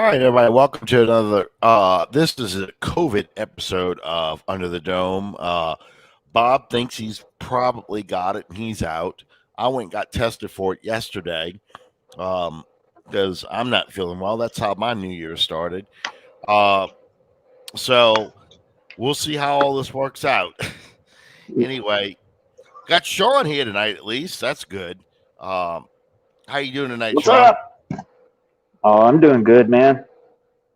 All right, everybody, welcome to another. This is a COVID episode of Under the Dome. Bob thinks he's probably got it and he's out. I went and got tested for it yesterday because I'm not feeling well. That's how my New Year started. So we'll see how all this works out. Anyway, got Sean here tonight at least. That's good. How you doing tonight, What's Sean? up? Oh, I'm doing good, man.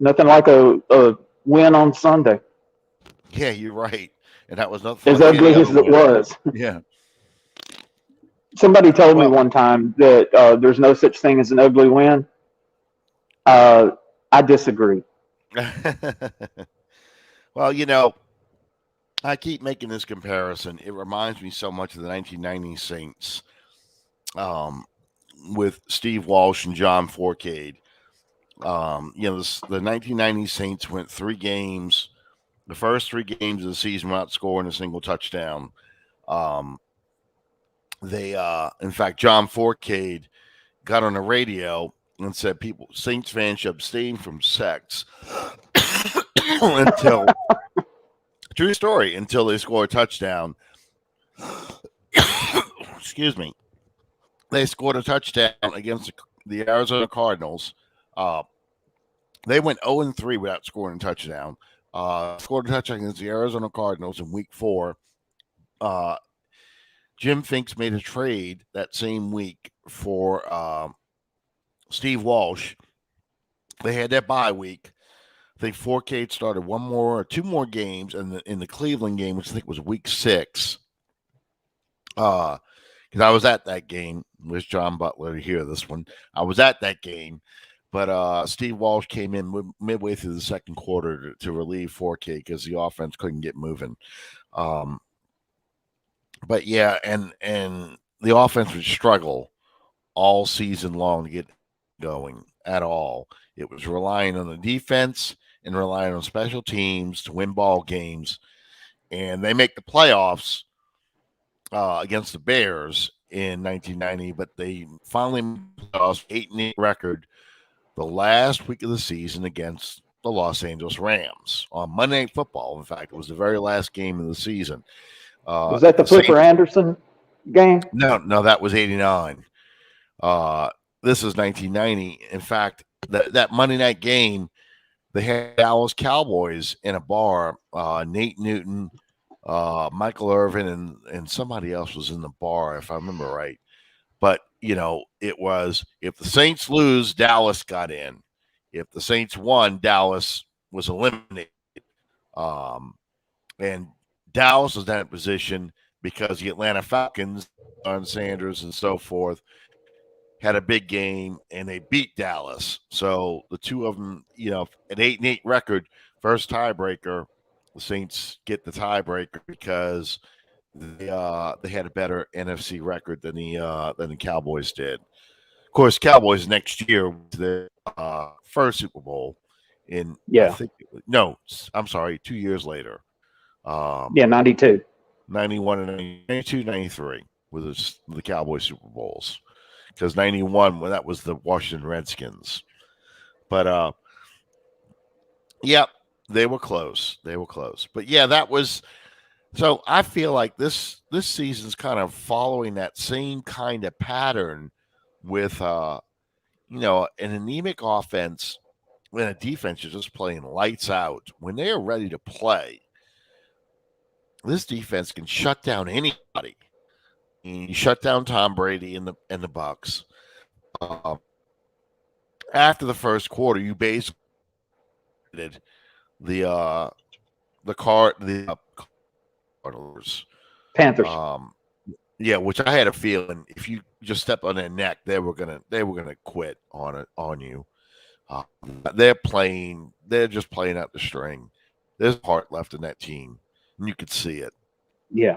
Nothing like a win on Sunday. Yeah, you're right. And that was nothing As like any ugly other as it win. was. Yeah. Somebody told me Well, one time that there's no such thing as an ugly win. I disagree. well, I keep making this comparison. It reminds me so much of the 1990 Saints with Steve Walsh and John Forcade. The 1990 Saints went 3 games. The first 3 games of the season without scoring a single touchdown. In fact, John Forcade got on the radio and said Saints fans should abstain from sex until, true story, until they score a touchdown. Excuse me. They scored a touchdown against the Arizona Cardinals. They went 0-3 without scoring a touchdown. Scored a touchdown against the Arizona Cardinals in week 4. Jim Finks made a trade that same week for Steve Walsh. They had that bye week. I think Forcade started 2 more games in the Cleveland game, which I think was week 6. Because I was at that game. Where's John Butler to hear this one? I was at that game. But Steve Walsh came in midway through the second quarter to relieve Forcade because the offense couldn't get moving. But yeah, and the offense would struggle all season long to get going at all. It was relying on the defense and relying on special teams to win ball games. And they make the playoffs against the Bears in 1990, but they finally made the playoffs, 8-8 record the last week of the season against the Los Angeles Rams on Monday Night Football. In fact, it was the very last game of the season. Was that the Flipper Anderson game? No, that was 89. This is 1990. In fact, that Monday night game, they had Dallas Cowboys in a bar. Nate Newton, Michael Irvin, and somebody else was in the bar, if I remember right. But, it was if the Saints lose, Dallas got in. If the Saints won, Dallas was eliminated. And Dallas was in that position because the Atlanta Falcons, on Sanders and so forth, had a big game and they beat Dallas. So the two of them, an 8-8 record, first tiebreaker, the Saints get the tiebreaker because they had a better NFC record than the Cowboys did. Of course, Cowboys next year was their first Super Bowl I think 2 years later. 92. 91 and 92, 93 was the Cowboys Super Bowls. Because 91, that was the Washington Redskins. But, they were close. But, yeah, that was – so I feel like this season's kind of following that same kind of pattern with, an anemic offense when a defense is just playing lights out. When they are ready to play, this defense can shut down anybody. You shut down Tom Brady and the Bucs. After the first quarter, you basically did the Panthers. Which I had a feeling if you just step on their neck, they were gonna quit on you. They're just playing out the string. There's heart left in that team, and you could see it. Yeah.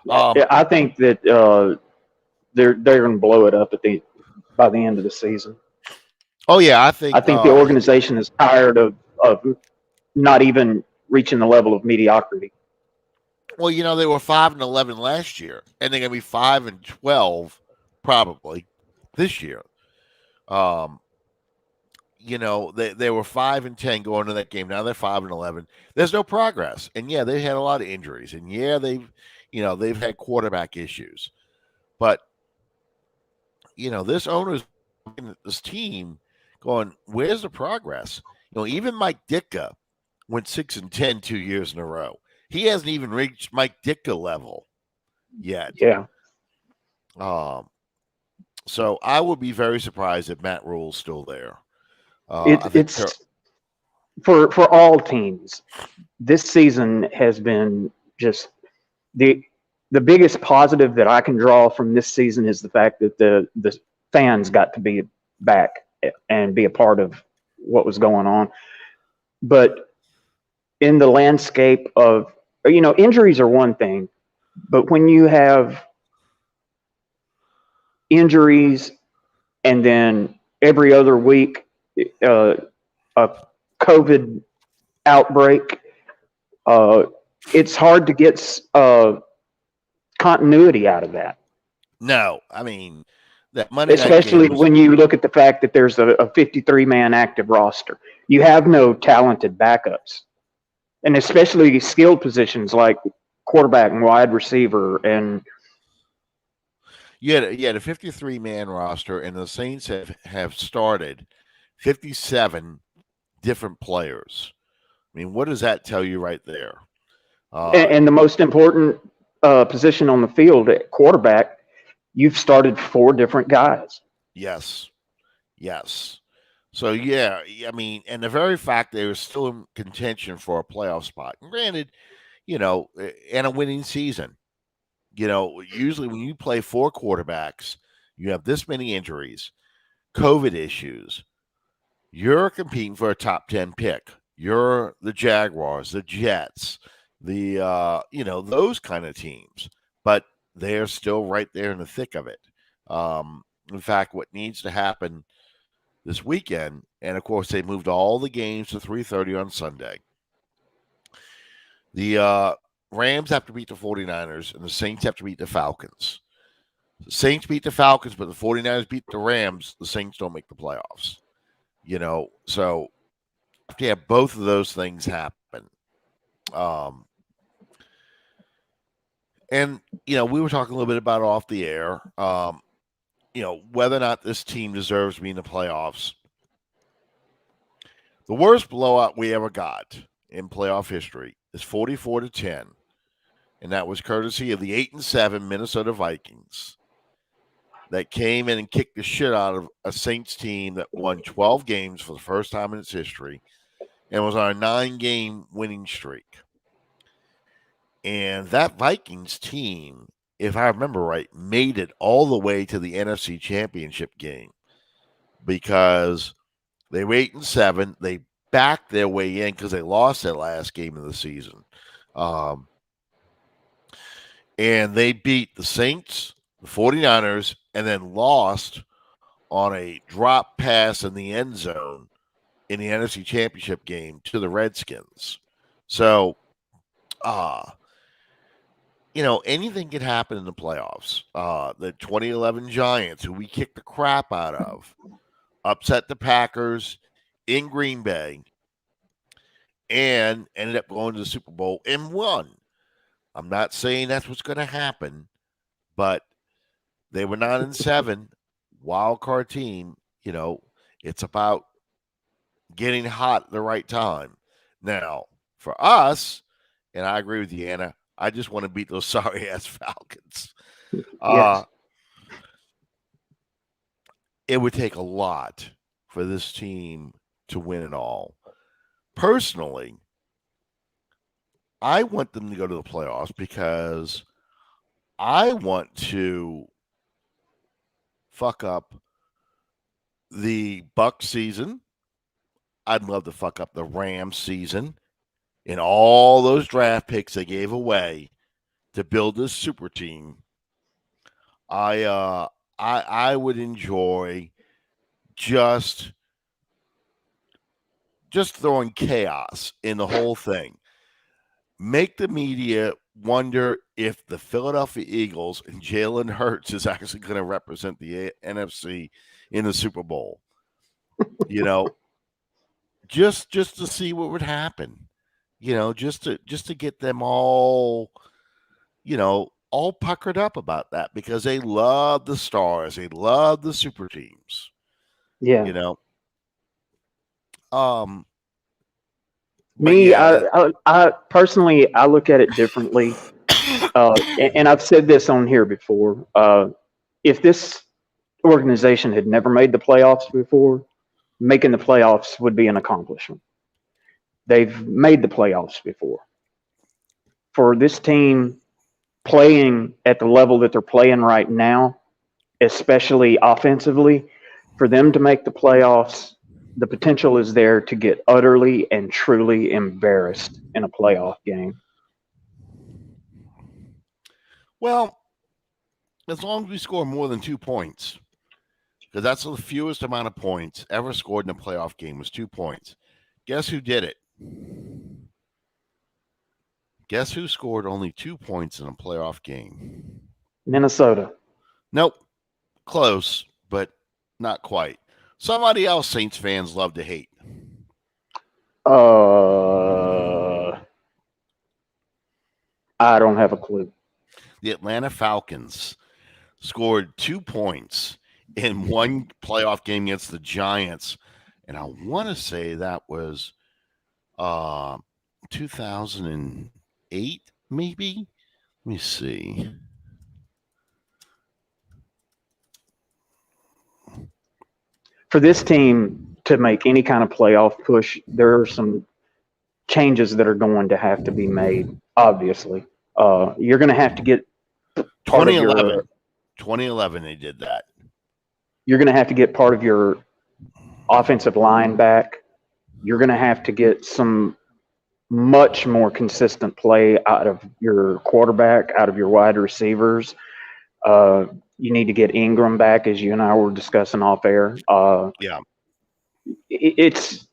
I think that they're going to blow it up by the end of the season. Oh yeah, I think the organization is tired of not even reaching the level of mediocrity. Well, they were 5-11 last year, and they're going to be 5-12 probably this year. they were 5-10 going into that game. Now they're 5-11. There's no progress, and yeah, they had a lot of injuries, and yeah, they've had quarterback issues, but this owner's looking at this team, going, "Where's the progress?" Even Mike Ditka went 6-10 2 years in a row. He hasn't even reached Mike Ditka level yet. Yeah. So I would be very surprised if Matt Rule's still there. It's for all teams. This season has been just the biggest positive that I can draw from this season is the fact that the fans got to be back and be a part of what was going on. But in the landscape of, injuries are one thing, but when you have injuries and then every other week a COVID outbreak, it's hard to get continuity out of that. No, I mean, that Monday night especially game when you look at the fact that there's a 53-man active roster. You have no talented backups, and especially skilled positions like quarterback and wide receiver. And you had a 53-man roster, and the Saints have started 57 different players. I mean, what does that tell you right there? And the most important position on the field at quarterback, you've started 4 different guys. Yes. So, yeah, I mean, and the very fact they were still in contention for a playoff spot. And granted, and a winning season. Usually when you play 4 quarterbacks, you have this many injuries, COVID issues, you're competing for a top 10 pick. You're the Jaguars, the Jets, the those kind of teams, but they're still right there in the thick of it. In fact, what needs to happen this weekend, and of course they moved all the games to 3:30 on Sunday. The Rams have to beat the 49ers, and the Saints have to beat the Falcons. The Saints beat the Falcons, but the 49ers beat the Rams. The Saints don't make the playoffs. So you have to have both of those things happen. And we were talking a little bit about it off the air. Whether or not this team deserves to be in the playoffs. The worst blowout we ever got in playoff history is 44-10, and that was courtesy of the 8-7 Minnesota Vikings that came in and kicked the shit out of a Saints team that won 12 games for the first time in its history and was on a 9-game winning streak. And that Vikings team, if I remember right, made it all the way to the NFC Championship game because they were 8-7. They backed their way in because they lost their last game of the season. And they beat the Saints, the 49ers, and then lost on a drop pass in the end zone in the NFC Championship game to the Redskins. So, anything can happen in the playoffs. The 2011 Giants, who we kicked the crap out of, upset the Packers in Green Bay and ended up going to the Super Bowl and won. I'm not saying that's what's going to happen, but they were 9-7, wild card team. It's about getting hot at the right time. Now, for us, and I agree with you, Anna, I just want to beat those sorry-ass Falcons. Yes. It would take a lot for this team to win it all. Personally, I want them to go to the playoffs because I want to fuck up the Bucs season. I'd love to fuck up the Rams season and all those draft picks they gave away to build this super team. I would enjoy just throwing chaos in the whole thing. Make the media wonder if the Philadelphia Eagles and Jalen Hurts is actually going to represent the NFC in the Super Bowl. just to see what would happen. Just to get them all, all puckered up about that because they love the stars, they love the super teams. Yeah. You know, but Me, yeah, I personally, I look at it differently. And I've said this on here before. If this organization had never made the playoffs before, making the playoffs would be an accomplishment. They've made the playoffs before. For this team playing at the level that they're playing right now, especially offensively, for them to make the playoffs, the potential is there to get utterly and truly embarrassed in a playoff game. well, as long as we score more than 2 points, because that's the fewest amount of points ever scored in a playoff game was 2 points. Guess who did it? Guess who scored only 2 points in a playoff game? Minnesota. Nope. Close, but not quite. Somebody else Saints fans love to hate. I don't have a clue. The Atlanta Falcons scored 2 points in one playoff game against the Giants. And I want to say that was 2008, maybe? Let me see. For this team to make any kind of playoff push, there are some changes that are going to have to be made. Obviously, you're going to have to get part of 2011, they did that. You're going to have to get part of your offensive line back. You're going to have to get some much more consistent play out of your quarterback, out of your wide receivers. You need to get Ingram back, as you and I were discussing off air. Yeah. It's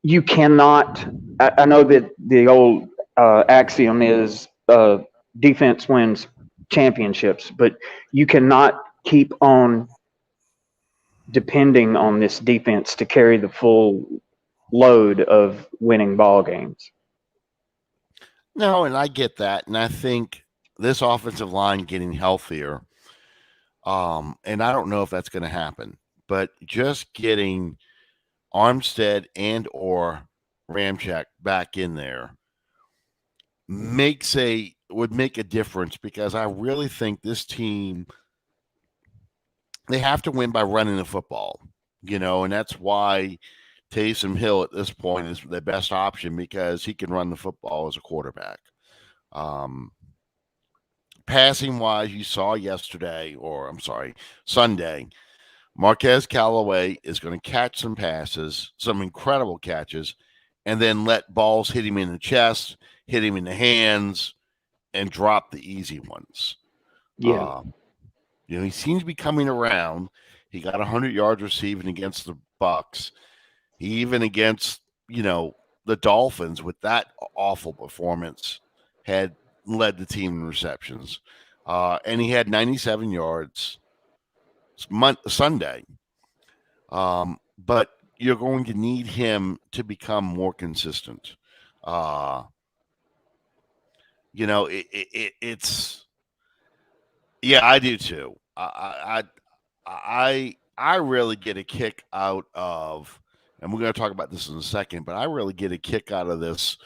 you cannot. I know that the old axiom is defense wins championships, but you cannot keep on depending on this defense to carry the full load of winning ball games. No, and I get that, and I think this offensive line getting healthier, and I don't know if that's going to happen, but just getting Armstead and or Ramczyk back in there would make a difference because I really think this team, they have to win by running the football, and that's why Taysom Hill at this point is the best option because he can run the football as a quarterback. Passing wise, you saw Sunday, Marquez Callaway is going to catch some passes, some incredible catches, and then let balls hit him in the chest, hit him in the hands, and drop the easy ones. Yeah. He seems to be coming around. He got 100 yards receiving against the Bucs. He even against, the Dolphins with that awful performance had led the team in receptions. And he had 97 yards Sunday. But you're going to need him to become more consistent. It's yeah, I do too. I really get a kick out of, and we're going to talk about this in a second, but I really get a kick out of this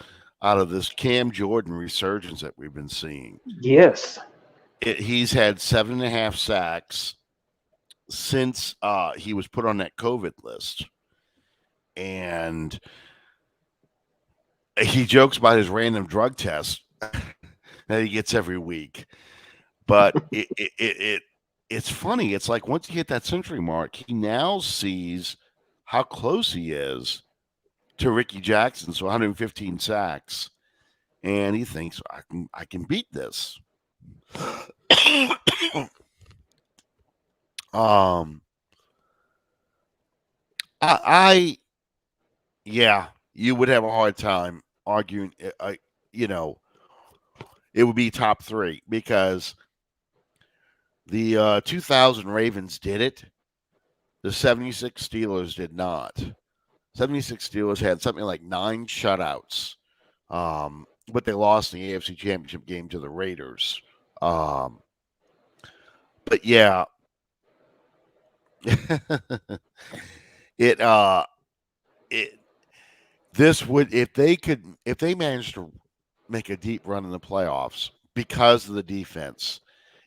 Cam Jordan resurgence that we've been seeing. Yes. He's had 7.5 sacks since he was put on that COVID list. And he jokes about his random drug test that he gets every week. But it's funny. It's like once you hit that century mark, he now sees how close he is to Rickey Jackson, so 115 sacks, and he thinks I can beat this. You would have a hard time arguing. It would be top 3 because the 2000 Ravens did it. The 76 Steelers did not. 76 Steelers had something like 9 shutouts, but they lost in the AFC Championship game to the Raiders. But yeah, this would if they managed to make a deep run in the playoffs because of the defense,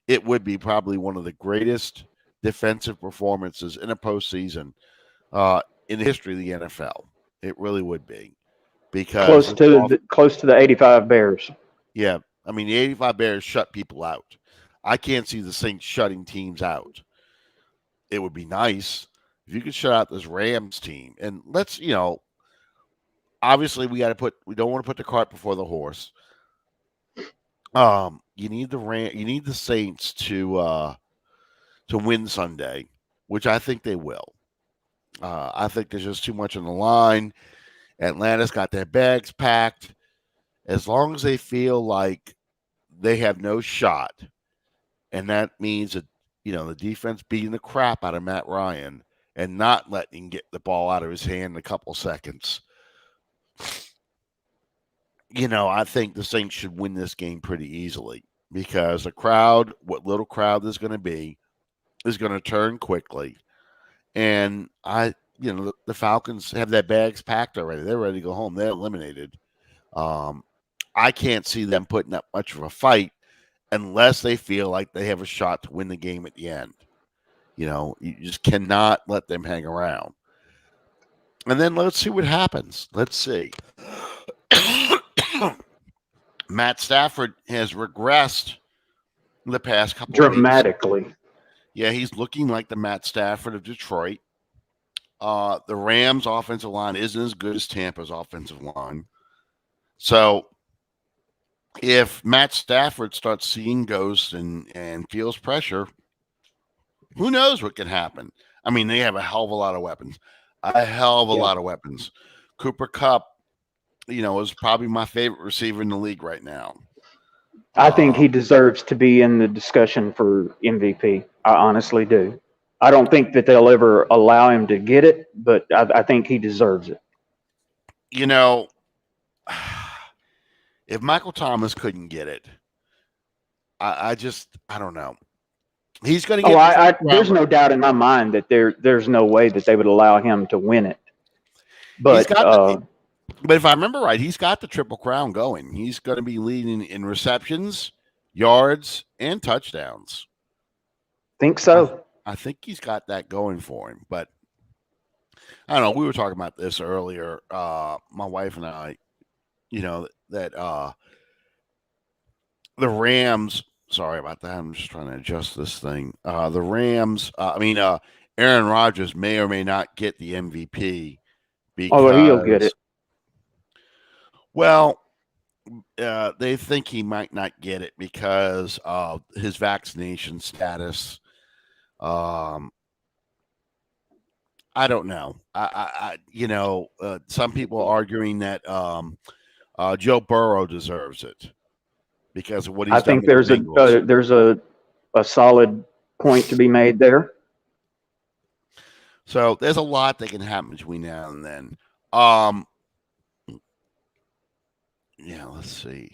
it would be probably one of the greatest defensive performances in a postseason in the history of the NFL. It really would be, because close to the 85 Bears. Yeah, I mean the 85 Bears shut people out. I can't see the Saints shutting teams out. It would be nice if you could shut out this Rams team. And let's, obviously we don't want to put the cart before the horse. You need the Saints to win Sunday, which I think they will. I think there's just too much on the line. Atlanta's got their bags packed. As long as they feel like they have no shot, and that means that the defense beating the crap out of Matt Ryan and not letting him get the ball out of his hand in a couple seconds. I think the Saints should win this game pretty easily, because the crowd, what little crowd there's going to be, is going to turn quickly. And the Falcons have their bags packed already. They're ready to go home. They're eliminated. I can't see them putting up much of a fight unless they feel like they have a shot to win the game at the end. You just cannot let them hang around. And then let's see what happens. Let's see. Matt Stafford has regressed in the past couple dramatically. Weeks. Yeah, he's looking like the Matt Stafford of Detroit. The Rams' offensive line isn't as good as Tampa's offensive line. So if Matt Stafford starts seeing ghosts and feels pressure, who knows what can happen? I mean, they have a hell of a lot of weapons. Lot of weapons. Cooper Kupp, is probably my favorite receiver in the league right now. I think he deserves to be in the discussion for MVP. I honestly do. I don't think that they'll ever allow him to get it, but I think he deserves it. If Michael Thomas couldn't get it, I don't know. He's going to get. There's no doubt in my mind that there's no way that they would allow him to win it. But but if I remember right, he's got the Triple Crown going. He's going to be leading in receptions, yards, and touchdowns. Think so. I think he's got that going for him. But I don't know. We were talking about this earlier. My wife and I, that the Rams. Sorry about that. I'm just trying to adjust this thing. The Rams. Aaron Rodgers may or may not get the MVP. Because, he'll get it. Well, they think he might not get it because of his vaccination status. I don't know. Some people are arguing that Joe Burrow deserves it because of what he's done. I think there's a solid point to be made there. So there's a lot that can happen between now and then. Let's see.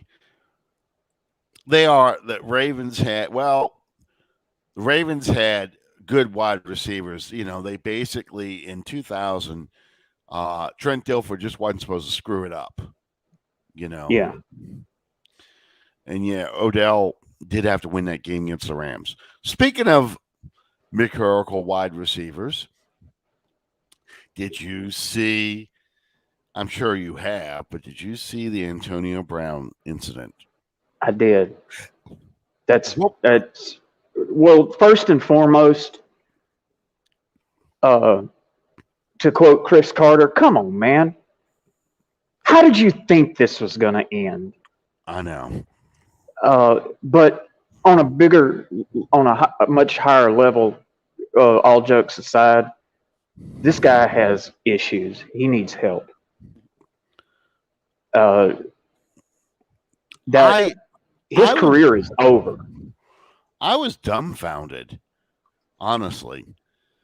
The Ravens had good wide receivers. They basically in 2000, Trent Dilfer just wasn't supposed to screw it up. Yeah. And Odell did have to win that game against the Rams. Speaking of miracle wide receivers, did you see? I'm sure you have, but did you see the Antonio Brown incident? I did. That's well, first and foremost, to quote Chris Carter, come on, man. How did you think this was going to end? I know. But on a much higher level, all jokes aside, this guy has issues. He needs help. His career is over. I was dumbfounded, honestly.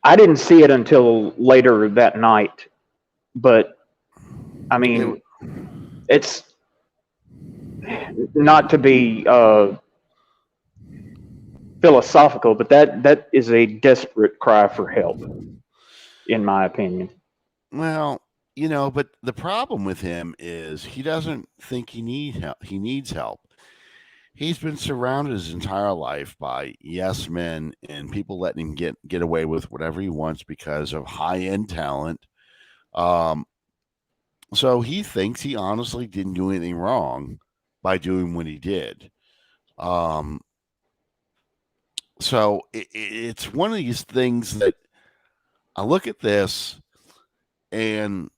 I didn't see it until later that night but I mean, it's not to be philosophical, but that is a desperate cry for help, in my opinion. Well, but the problem with him is he doesn't think he needs help. He's been surrounded his entire life by yes men and people letting him get away with whatever he wants because of high end talent. So he thinks he honestly didn't do anything wrong by doing what he did. So it's one of these things that I look at this, and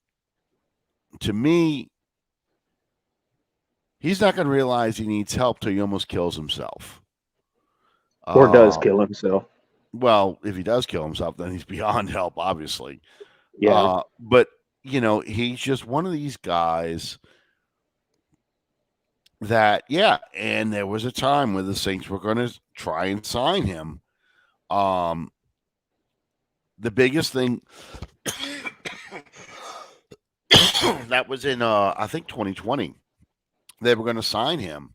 to me, he's not going to realize he needs help till he almost kills himself. Or does kill himself. Well, if he does kill himself, then he's beyond help, obviously. Yeah. But, he's just one of these guys that, and there was a time where the Saints were going to try and sign him. The biggest thing that was in, I think, 2020. They were going to sign him,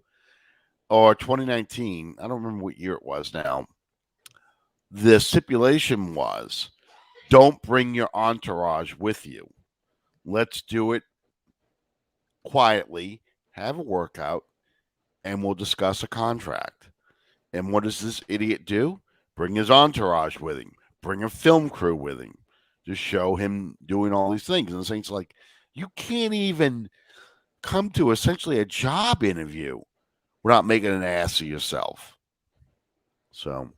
or 2019. I don't remember what year it was now. The stipulation was, don't bring your entourage with you. Let's do it quietly, have a workout, and we'll discuss a contract. And what does this idiot do? Bring his entourage with him. Bring a film crew with him to show him doing all these things. And the Saints like, you can't even come to essentially a job interview without making an ass of yourself. So,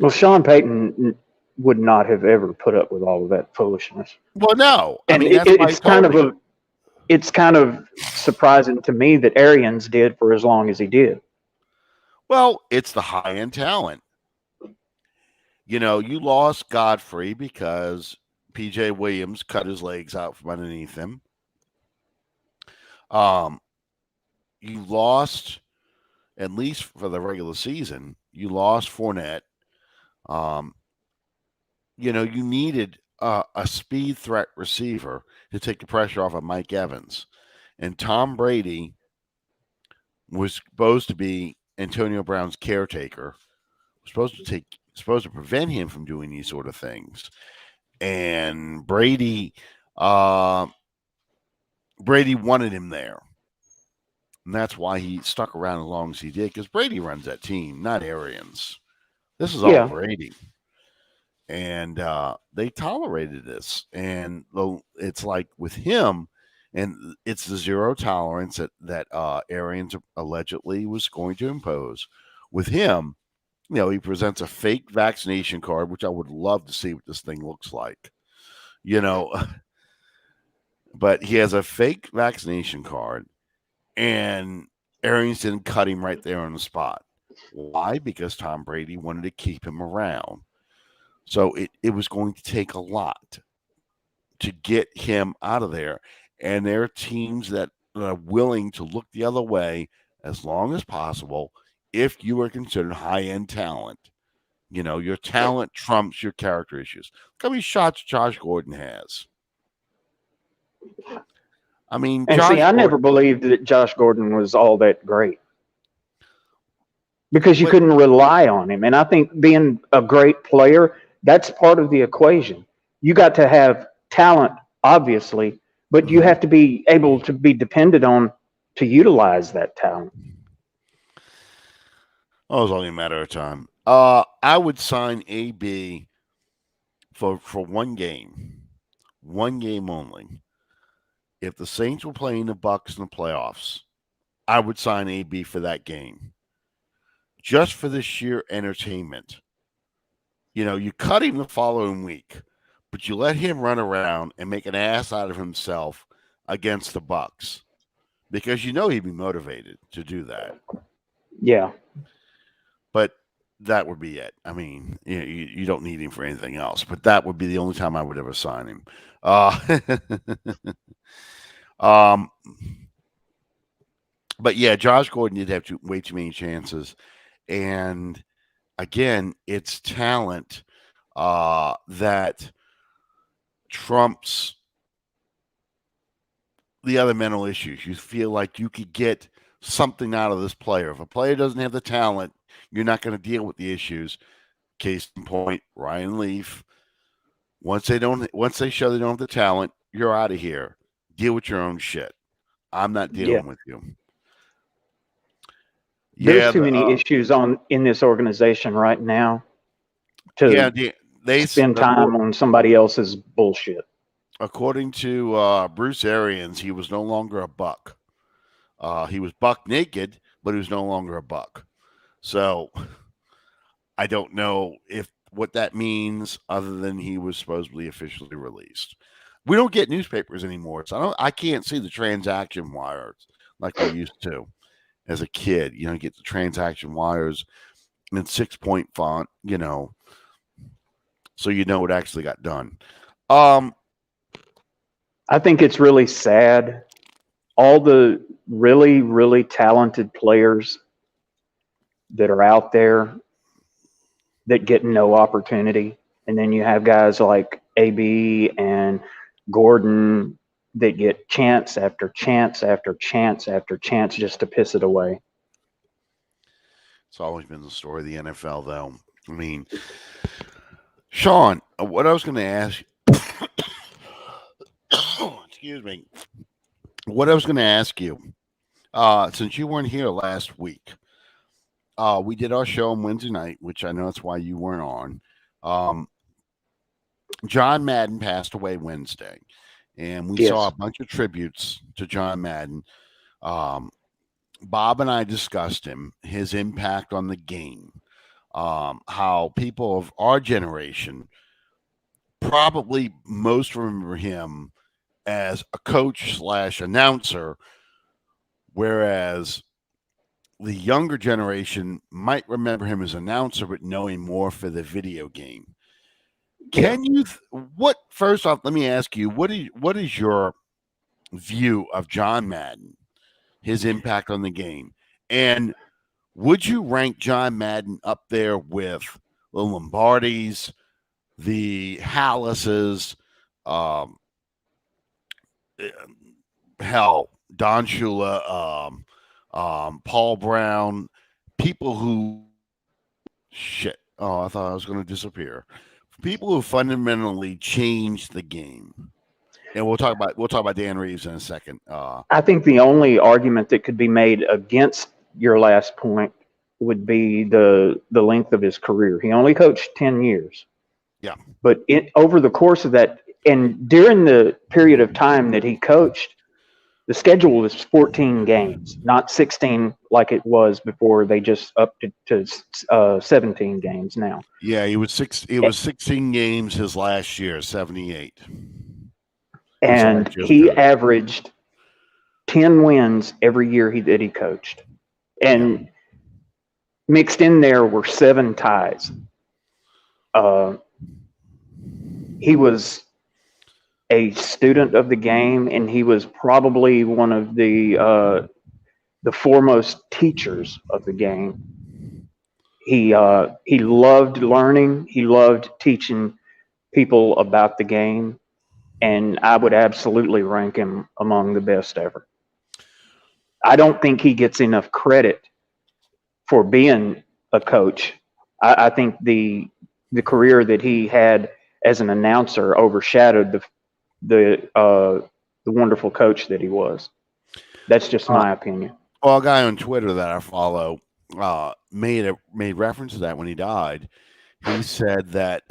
well, Sean Payton would not have ever put up with all of that foolishness. Well, no, and it's kind of surprising to me that Arians did for as long as he did. Well, it's the high end talent. You lost Godfrey because PJ Williams cut his legs out from underneath him. You lost, at least for the regular season, you lost Fournette. You needed a speed threat receiver to take the pressure off of Mike Evans. And Tom Brady was supposed to be Antonio Brown's caretaker, supposed to prevent him from doing these sort of things. And Brady wanted him there. And that's why he stuck around as long as he did, because Brady runs that team, not Arians. This is all Brady. And they tolerated this. And it's like with him, and it's the zero tolerance that Arians allegedly was going to impose. With him, he presents a fake vaccination card, which I would love to see what this thing looks like. But he has a fake vaccination card, and Arians didn't cut him right there on the spot. Why? Because Tom Brady wanted to keep him around. So it was going to take a lot to get him out of there. And there are teams that are willing to look the other way as long as possible if you are considered high-end talent. Your talent trumps your character issues. Look how many shots Josh Gordon has. I mean, I never believed that Josh Gordon was all that great because you couldn't rely on him. And I think being a great player, that's part of the equation. You got to have talent, obviously, but you have to be able to be depended on to utilize that talent. Oh, it was only a matter of time. I would sign AB for one game only. If the Saints were playing the Bucs in the playoffs, I would sign AB for that game, just for the sheer entertainment. You cut him the following week, but you let him run around and make an ass out of himself against the Bucs, because he'd be motivated to do that. Yeah. But that would be it. I mean, you don't need him for anything else, but that would be the only time I would ever sign him. But yeah, Josh Gordon did have way too many chances. And again, it's talent that trumps the other mental issues. You feel like you could get something out of this player. If a player doesn't have the talent, you're not going to deal with the issues. Case in point, Ryan Leaf. Once they show they don't have the talent, you're out of here. Deal with your own shit. I'm not dealing with you. There's too many issues in this organization right now to spend time on somebody else's bullshit. According to Bruce Arians, he was no longer a buck. He was buck naked, but he was no longer a buck. So I don't know what that means, other than he was supposedly officially released. We don't get newspapers anymore, so I can't see the transaction wires like we used to as a kid. You get the transaction wires in 6-point font, so what actually got done. I think it's really sad. All the really, really talented players that are out there that get no opportunity. And then you have guys like AB and Gordon that get chance after chance after chance after chance just to piss it away. It's always been the story of the NFL, though. I mean, Sean, what I was going to ask excuse me. What I was going to ask you, since you weren't here last week, we did our show on Wednesday night, which I know that's why you weren't on. John Madden passed away Wednesday, and we saw a bunch of tributes to John Madden. Bob and I discussed his impact on the game, how people of our generation probably most remember him as a coach / announcer, whereas the younger generation might remember him as announcer, but knowing more for the video game. Can you? First off, let me ask you: what is your view of John Madden, his impact on the game, and would you rank John Madden up there with the Lombardis, the Hallases, Don Shula, Paul Brown, people who I thought I was going to disappear. People who fundamentally changed the game. And we'll talk about Dan Reeves in a second. I think the only argument that could be made against your last point would be the length of his career. He only coached 10 years. Yeah. But over the course of that, and during the period of time that he coached, the schedule was 14 games, not 16 like it was before. They just upped it to 17 games now. Yeah, it was 16 games his last year, 78. And he averaged 10 wins every year that he coached. And mixed in there were 7 ties. He was a student of the game, and he was probably one of the foremost teachers of the game. He loved learning. He loved teaching people about the game, and I would absolutely rank him among the best ever. I don't think he gets enough credit for being a coach. I think the career that he had as an announcer overshadowed the wonderful coach that he was. That's just my opinion. Well, a guy on Twitter that I follow made reference to that when he died. He said that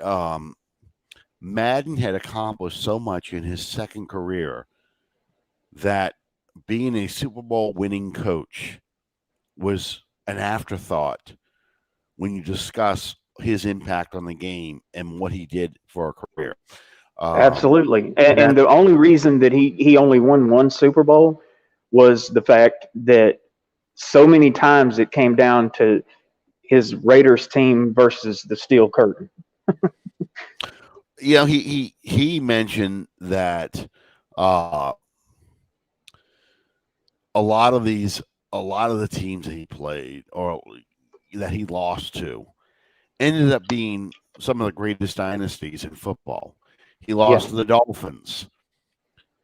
Madden had accomplished so much in his second career that being a Super Bowl winning coach was an afterthought when you discuss his impact on the game and what he did for a career. Absolutely. And the only reason that he only won one Super Bowl was the fact that so many times it came down to his Raiders team versus the Steel Curtain. He mentioned that a lot of the teams that he played or that he lost to ended up being some of the greatest dynasties in football. He lost to the Dolphins.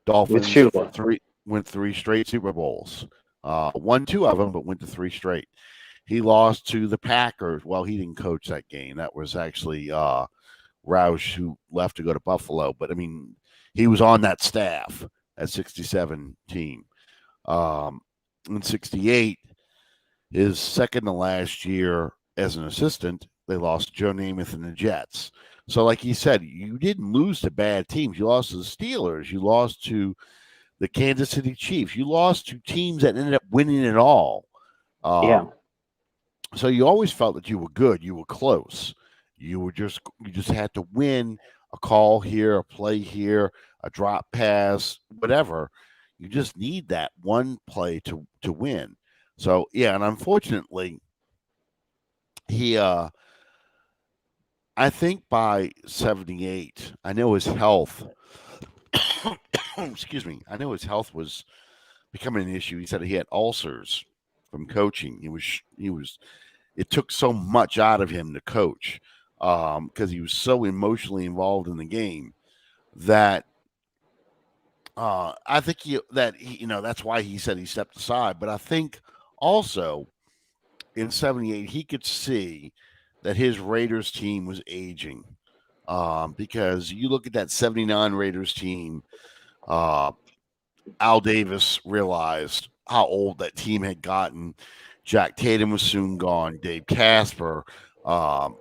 With Shula. went 3 straight Super Bowls. Won 2 of them, but went to 3 straight. He lost to the Packers. Well, he didn't coach that game. That was actually Roush, who left to go to Buffalo. But I mean, he was on that staff at 67 team. In 68, his second to last year as an assistant, they lost Joe Namath and the Jets. So, like he said, you didn't lose to bad teams. You lost to the Steelers. You lost to the Kansas City Chiefs. You lost to teams that ended up winning it all. So you always felt that you were good. You were close. You just had to win a call here, a play here, a drop pass, whatever. You just need that one play to win. So yeah, and unfortunately, he I think by 78, I know his health excuse me, I know his health was becoming an issue. He said he had ulcers from coaching. It took so much out of him to coach because he was so emotionally involved in the game that I think that's why he said he stepped aside. But I think also in 78, he could see that his Raiders team was aging because you look at that 79 Raiders team, Al Davis realized how old that team had gotten. Jack Tatum was soon gone. Dave Casper, Ken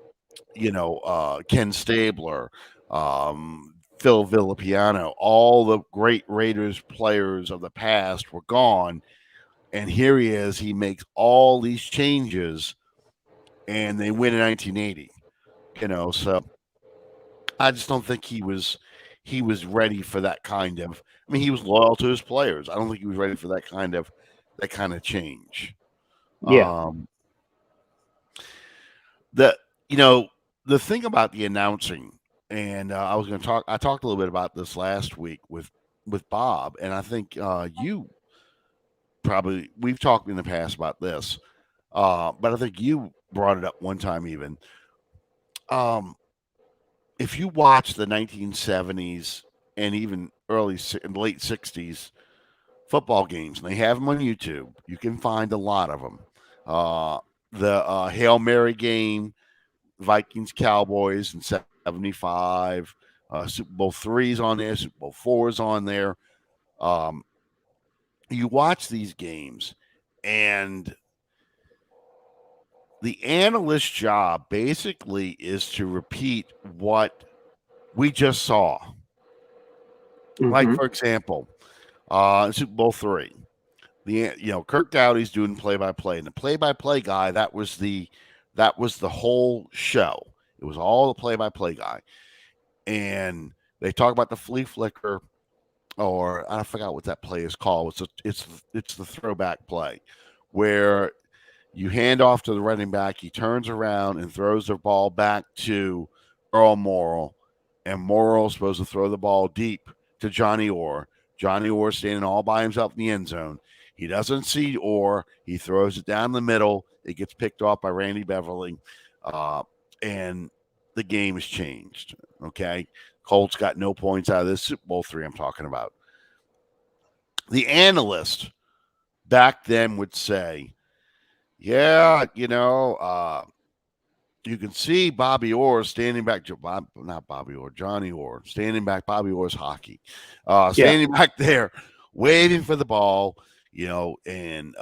Stabler, Phil Villapiano, all the great Raiders players of the past were gone. And here he is. He makes all these changes, and they win in 1980. So I just don't think he was ready for that kind of. I mean, he was loyal to his players. I don't think he was ready for that kind of change. Yeah. The thing about the announcing, and I talked a little bit about this last week with Bob, and I think you probably, we've talked in the past about this, but I think you brought it up one time even. If you watch the 1970s and even late 60s football games, and they have them on YouTube, you can find a lot of them. The Hail Mary game, Vikings Cowboys in 75, Super Bowl III is on there, Super Bowl IV is on there. You watch these games, and the analyst's job basically is to repeat what we just saw. Mm-hmm. Like, for example, Super Bowl III, Kirk Dowdy's doing play-by-play, and the play-by-play guy, that was the whole show. It was all the play-by-play guy, and they talk about the flea flicker, or I forgot what that play is called. It's the throwback play where you hand off to the running back, he turns around and throws the ball back to Earl Morrall, and Morrall's supposed to throw the ball deep to Johnny Orr. Johnny Orr standing all by himself in the end zone. He doesn't see Orr. He throws it down the middle. It gets picked off by Randy Beverly, and the game has changed. Okay, Colts got no points out of this Super Bowl III I'm talking about. The analyst back then would say, yeah, you can see Bobby Orr standing back. Not Bobby Orr, Johnny Orr standing back. Bobby Orr's hockey, standing back there, waving for the ball. And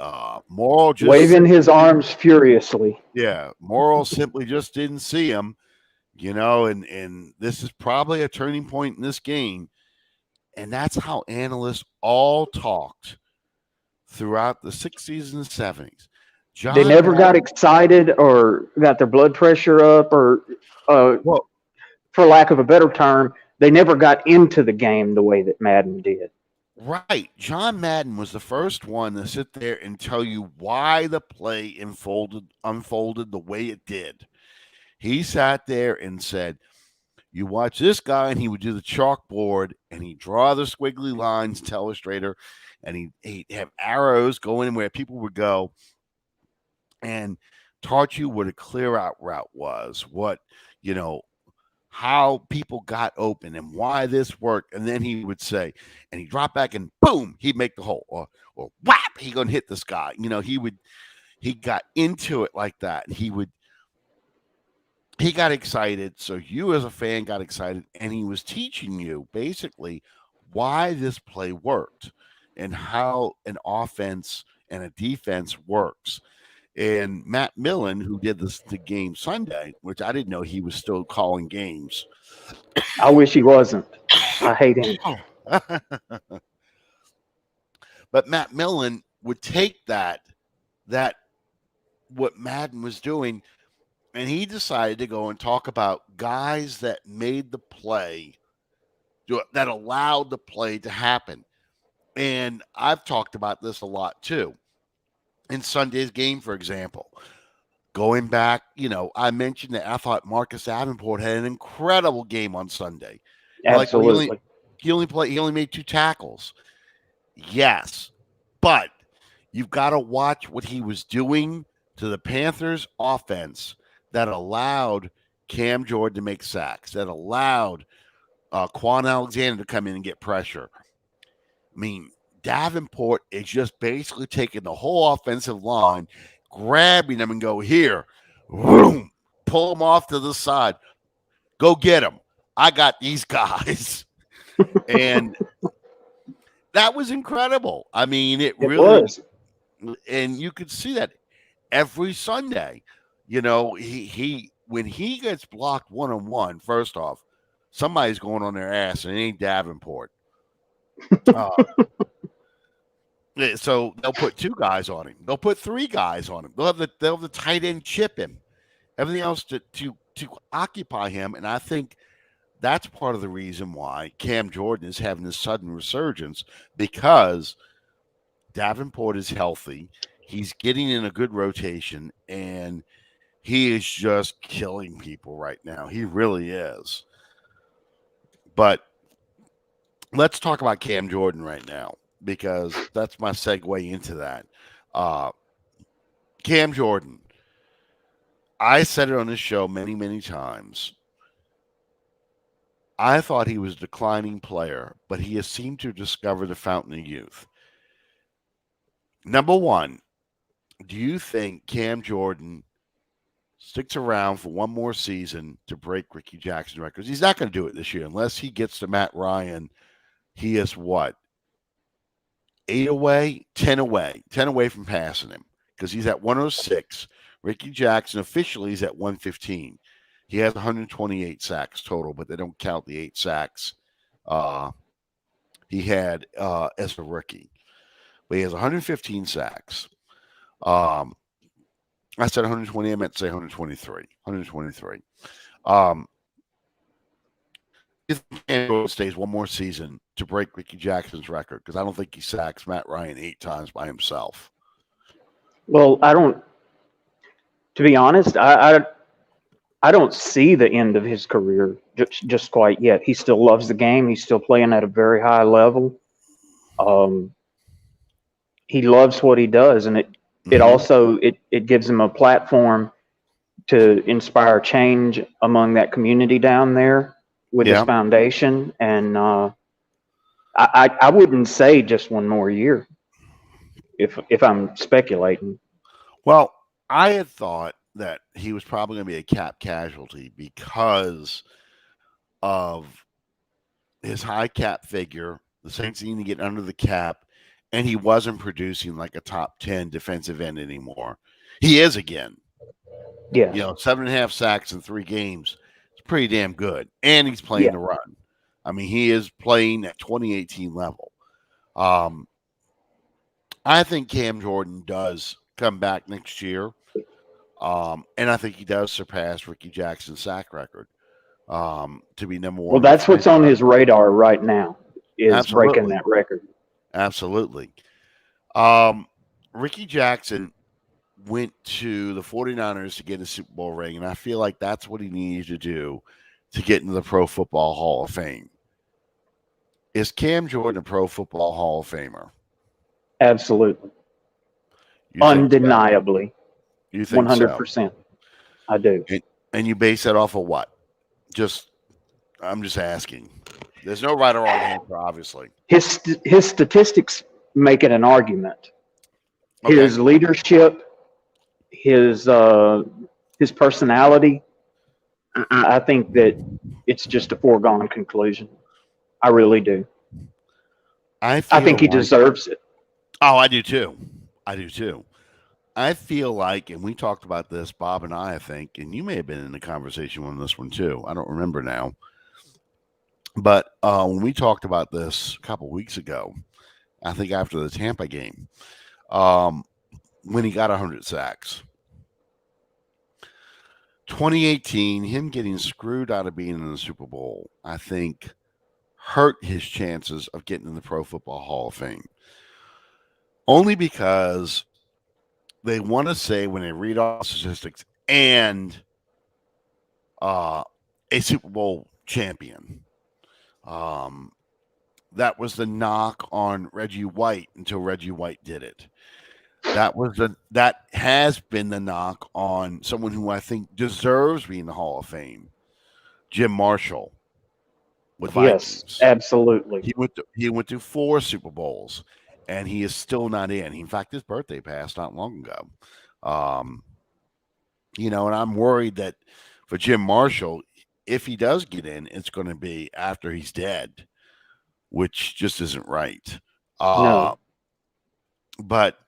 Morrall just waving his arms furiously. Yeah, Morrall simply just didn't see him. And this is probably a turning point in this game, and that's how analysts all talked throughout the 60s and 70s. They never got excited or got their blood pressure up, or for lack of a better term, they never got into the game the way that Madden did. Right. John Madden was the first one to sit there and tell you why the play unfolded the way it did. He sat there and said, you watch this guy, and he would do the chalkboard, and he'd draw the squiggly lines to illustrator, and he'd have arrows going where people would go, and taught you what a clear out route was, how people got open and why this worked. And then he would say, and he drop back and boom, he'd make the hole, or whap, he gonna hit this guy. He got into it like that. He got excited. So you as a fan got excited, and he was teaching you basically why this play worked and how an offense and a defense works. And Matt Millen, who did the game Sunday, which I didn't know he was still calling games. I wish he wasn't. I hate him. But Matt Millen would take that what Madden was doing, and he decided to go and talk about guys that made the play, that allowed the play to happen. And I've talked about this a lot too. In Sunday's game, for example, going back, I mentioned that I thought Marcus Davenport had an incredible game on Sunday. Absolutely. Like he only made 2 tackles. Yes, but you've got to watch what he was doing to the Panthers offense that allowed Cam Jordan to make sacks, that allowed Quan Alexander to come in and get pressure. I mean, Davenport is just basically taking the whole offensive line, grabbing them and go, here, boom, pull them off to the side. Go get them. I got these guys. And that was incredible. I mean, it really was. And you could see that every Sunday. He when he gets blocked one-on-one, first off, somebody's going on their ass, and it ain't Davenport. So they'll put 2 guys on him. They'll put 3 guys on him. They'll have the tight end chip him. Everything else to occupy him. And I think that's part of the reason why Cam Jordan is having this sudden resurgence, because Davenport is healthy. He's getting in a good rotation, and he is just killing people right now. He really is. But let's talk about Cam Jordan right now, because that's my segue into that. Cam Jordan. I said it on this show many, many times. I thought he was a declining player, but he has seemed to discover the fountain of youth. Number one, do you think Cam Jordan sticks around for one more season to break Rickey Jackson records? He's not going to do it this year unless he gets to Matt Ryan. He is what? 8 away, 10 away from passing him, because he's at 106. Rickey Jackson officially is at 115. He has 128 sacks total, but they don't count the 8 sacks he had as a rookie. But he has 115 sacks. I said 120. I meant to say 123. 123. If Cam stays one more season to break Rickey Jackson's record, because I don't think he sacks Matt Ryan 8 times by himself. Well, to be honest, I don't see the end of his career just quite yet. He still loves the game. He's still playing at a very high level. He loves what he does, and it also gives him a platform to inspire change among that community down there with his foundation. And I wouldn't say just one more year if I'm speculating. Well, I had thought that he was probably going to be a cap casualty because of his high cap figure. The Saints need to get under the cap, and he wasn't producing like a top 10 defensive end anymore. He is again. Yeah. 7.5 sacks in 3 games. It's pretty damn good. And he's playing the run. I mean, he is playing at 2018 level. I think Cam Jordan does come back next year. And I think he does surpass Rickey Jackson's sack record to be number 1. Well, that's what's on his radar right now, is breaking that record. Absolutely. Rickey Jackson went to the 49ers to get a Super Bowl ring, and I feel like that's what he needed to do to get into the Pro Football Hall of Fame. Is Cam Jordan a Pro Football Hall of Famer? Absolutely. Undeniably. You think 100%. So? I do. And you base that off of what? Just I'm just asking. There's no right or wrong answer, obviously. His statistics make it an argument. Okay. His leadership, his personality. I think that it's just a foregone conclusion. I really do. I think he deserves it. Oh, I do too. I do too. I feel like, and we talked about this, Bob and I think, and you may have been in the conversation on this one too. I don't remember now. But when we talked about this a couple weeks ago, I think after the Tampa game, when he got 100 sacks, 2018, him getting screwed out of being in the Super Bowl, I think hurt his chances of getting in the Pro Football Hall of Fame. Only because they want to say when they read all the statistics and a Super Bowl champion. That was the knock on Reggie White until Reggie White did it. That has been the knock on someone who I think deserves to be in the Hall of Fame, Jim Marshall with Vikings. Yes, absolutely. He went to 4 Super Bowls, and he is still not in. In fact, his birthday passed not long ago. And I'm worried that for Jim Marshall, if he does get in, it's going to be after he's dead, which just isn't right. No. But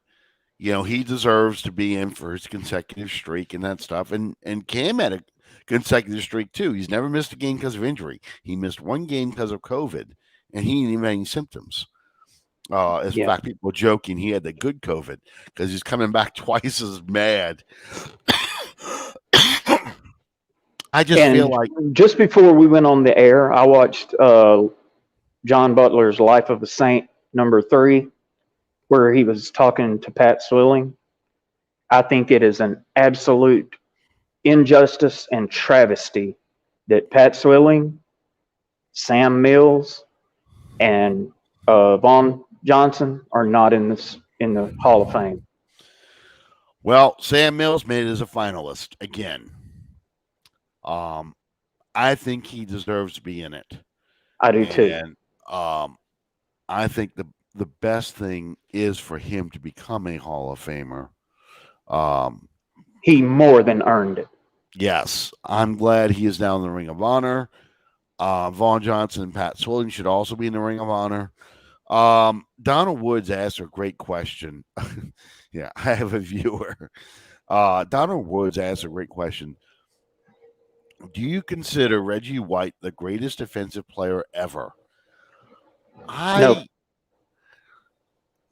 he deserves to be in for his consecutive streak and that stuff. And Cam had a consecutive streak too. He's never missed a game because of injury. He missed 1 game because of COVID, and he didn't even have any symptoms. In fact, people joking he had the good COVID because he's coming back twice as mad. I just feel like just before we went on the air, I watched John Butler's Life of a Saint #3, where he was talking to Pat Swilling. I think it is an absolute injustice and travesty that Pat Swilling, Sam Mills, and Vaughn Johnson are not in the Hall of Fame. Well, Sam Mills made it as a finalist again. I think he deserves to be in it. I do too. And I think the best thing is for him to become a Hall of Famer. He more than earned it. Yes. I'm glad he is now in the Ring of Honor. Vaughn Johnson and Pat Swilling should also be in the Ring of Honor. Donald Woods asked a great question. Yeah, I have a viewer. Donald Woods asked a great question. Do you consider Reggie White the greatest defensive player ever? No.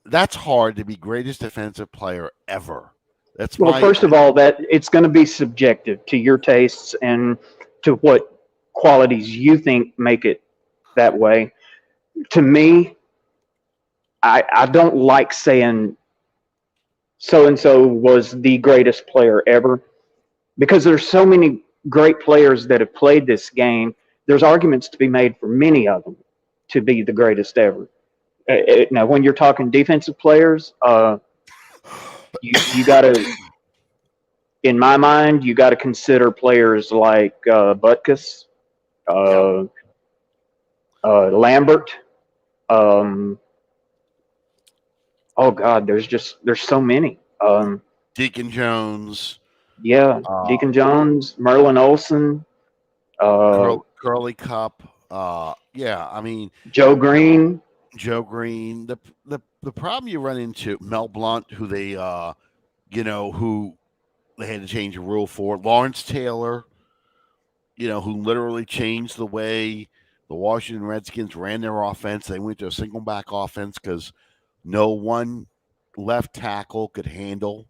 That's hard to be greatest defensive player ever. First of all, that it's going to be subjective to your tastes and to what qualities you think make it that way. To me, I don't like saying so-and-so was the greatest player ever, because there's so many great players that have played this game. There's arguments to be made for many of them to be the greatest ever. Now, when you're talking defensive players, you got to, in my mind, you got to consider players like Butkus, Lambert. Oh God, there's so many. Deacon Jones. Yeah, Deacon Jones, Merlin Olsen, Curly Cup. I mean Joe Green. The problem you run into, Mel Blount, who they who they had to change a rule for, Lawrence Taylor, who literally changed the way the Washington Redskins ran their offense. They went to a single back offense because no one left tackle could handle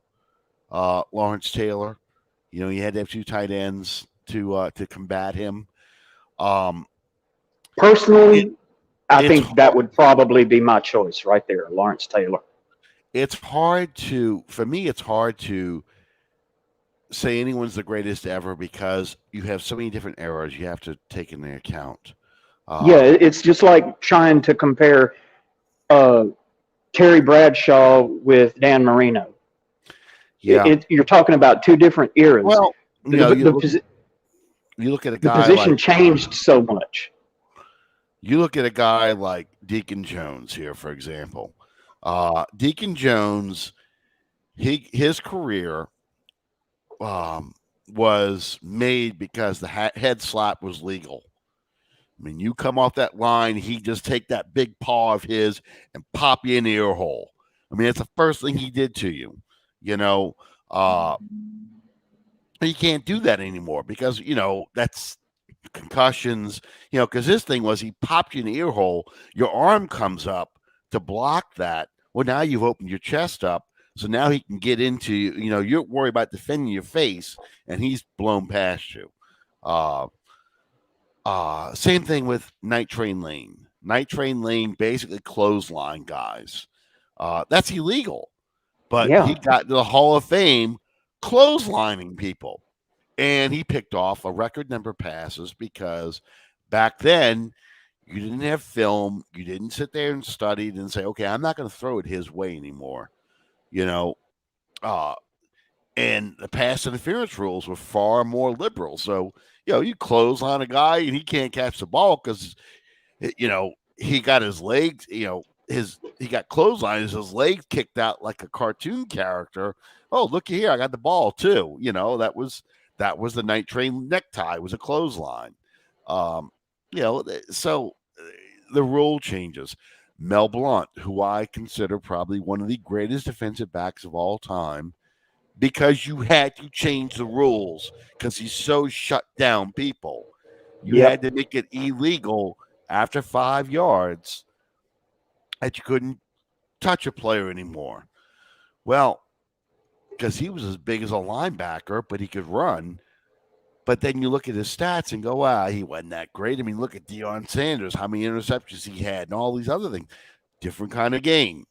Lawrence Taylor. You had to have 2 tight ends to combat him. Personally, I think that would probably be my choice right there, Lawrence Taylor. For me, it's hard to say anyone's the greatest ever because you have so many different eras you have to take into account. It's just like trying to compare Terry Bradshaw with Dan Marino. Yeah, you're talking about 2 different eras. Well, You look at a The guy position like changed so much. Deacon Jones here, for example. Deacon Jones, his career was made because the head slap was legal. I mean, you come off that line, he just take that big paw of his and pop you in the ear hole. I mean, it's the first thing he did to you. You know, you can't do that anymore because that's concussions. Because his thing was he popped you in the ear hole, your arm comes up to block that. Well, now you've opened your chest up, so now he can get into you're worried about defending your face, and he's blown past you. Same thing with Night Train Lane. Night Train Lane basically clothesline guys. That's illegal, but Yeah. he got to the Hall of Fame clotheslining people. And he picked off a record number of passes because back then you didn't have film. You didn't sit there and study and say, okay, I'm not going to throw it his way anymore. And the pass interference rules were far more liberal. So, you close on a guy and he can't catch the ball because, he got his legs, he got clotheslined, his legs kicked out like a cartoon character. Oh, looky here, I got the ball too. That was the Night Train necktie, was a clothesline. So the rule changes. Mel Blount, who I consider probably one of the greatest defensive backs of all time, because you had to change the rules because he so shut down people. You had to make it illegal after 5 yards that you couldn't touch a player anymore. Well, because he was as big as a linebacker, but he could run. But then you look at his stats and go, wow, he wasn't that great. I mean, look at Deion Sanders, how many interceptions he had and all these other things. Different kind of game.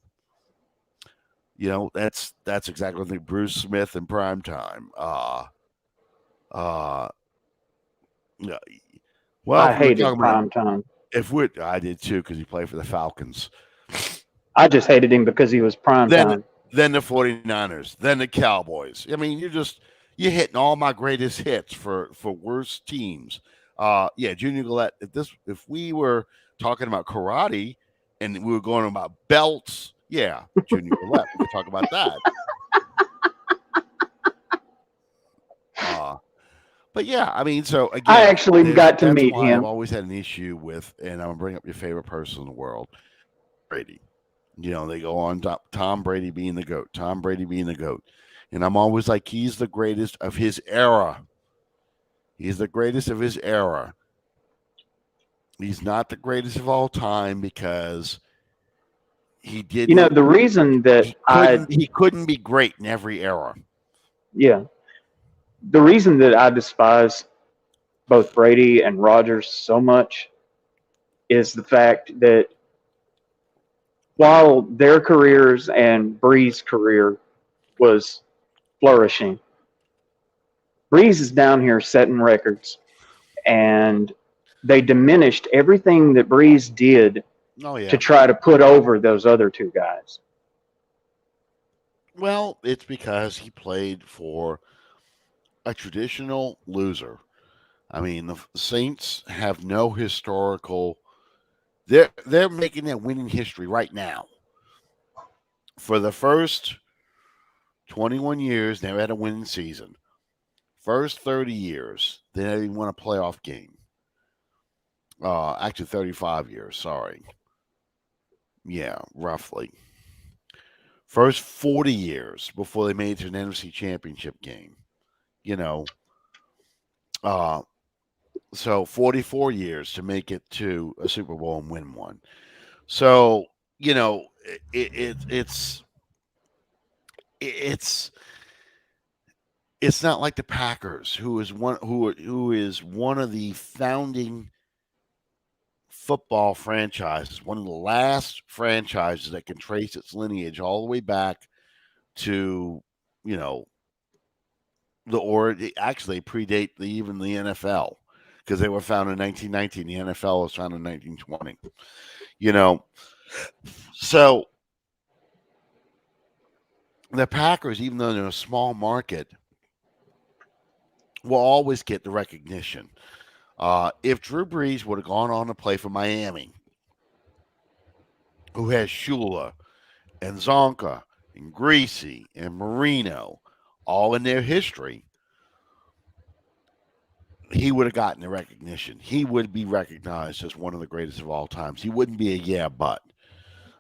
That's exactly what I think. Bruce Smith in prime time. Yeah. Well, I if we were hated talking about, prime time. I did too, because he played for the Falcons. I just hated him because he was prime time. Then the 49ers, then the Cowboys. I mean, you're hitting all my greatest hits for worst teams. Junior Gillette. If we were talking about karate and we were going about belts, Junior Gillette. We could talk about that. But yeah, I mean, so again, I actually got to meet him. I've always had an issue with, and I'm gonna bring up your favorite person in the world, Brady. They go on Tom Brady being the GOAT, Tom Brady being the GOAT. And I'm always like, he's the greatest of his era. He's the greatest of his era. He's not the greatest of all time because he didn't. The reason that he couldn't be great in every era. Yeah. The reason that I despise both Brady and Rodgers so much is the fact that while their careers and Brees' career was flourishing, Brees is down here setting records, and they diminished everything that Brees did to try to put over those other two guys. Well, it's because he played for a traditional loser. I mean, the Saints have no historical. They're making their winning history right now. For the first 21 years, they never had a winning season. First 30 years, they didn't even won a playoff game. Actually, 35 years. Sorry. Yeah, roughly. First 40 years before they made it to an NFC Championship game. So 44 years to make it to a Super Bowl and win one. So, it's not like the Packers, who is one of the founding football franchises, one of the last franchises that can trace its lineage all the way back to, actually predate even the NFL, because they were founded in 1919. The NFL was founded in 1920. So the Packers, even though they're a small market, will always get the recognition. If Drew Brees would have gone on to play for Miami, who has Shula and Zonka and Greasy and Marino all in their history, he would have gotten the recognition. He would be recognized as one of the greatest of all times. He wouldn't be a yeah, but.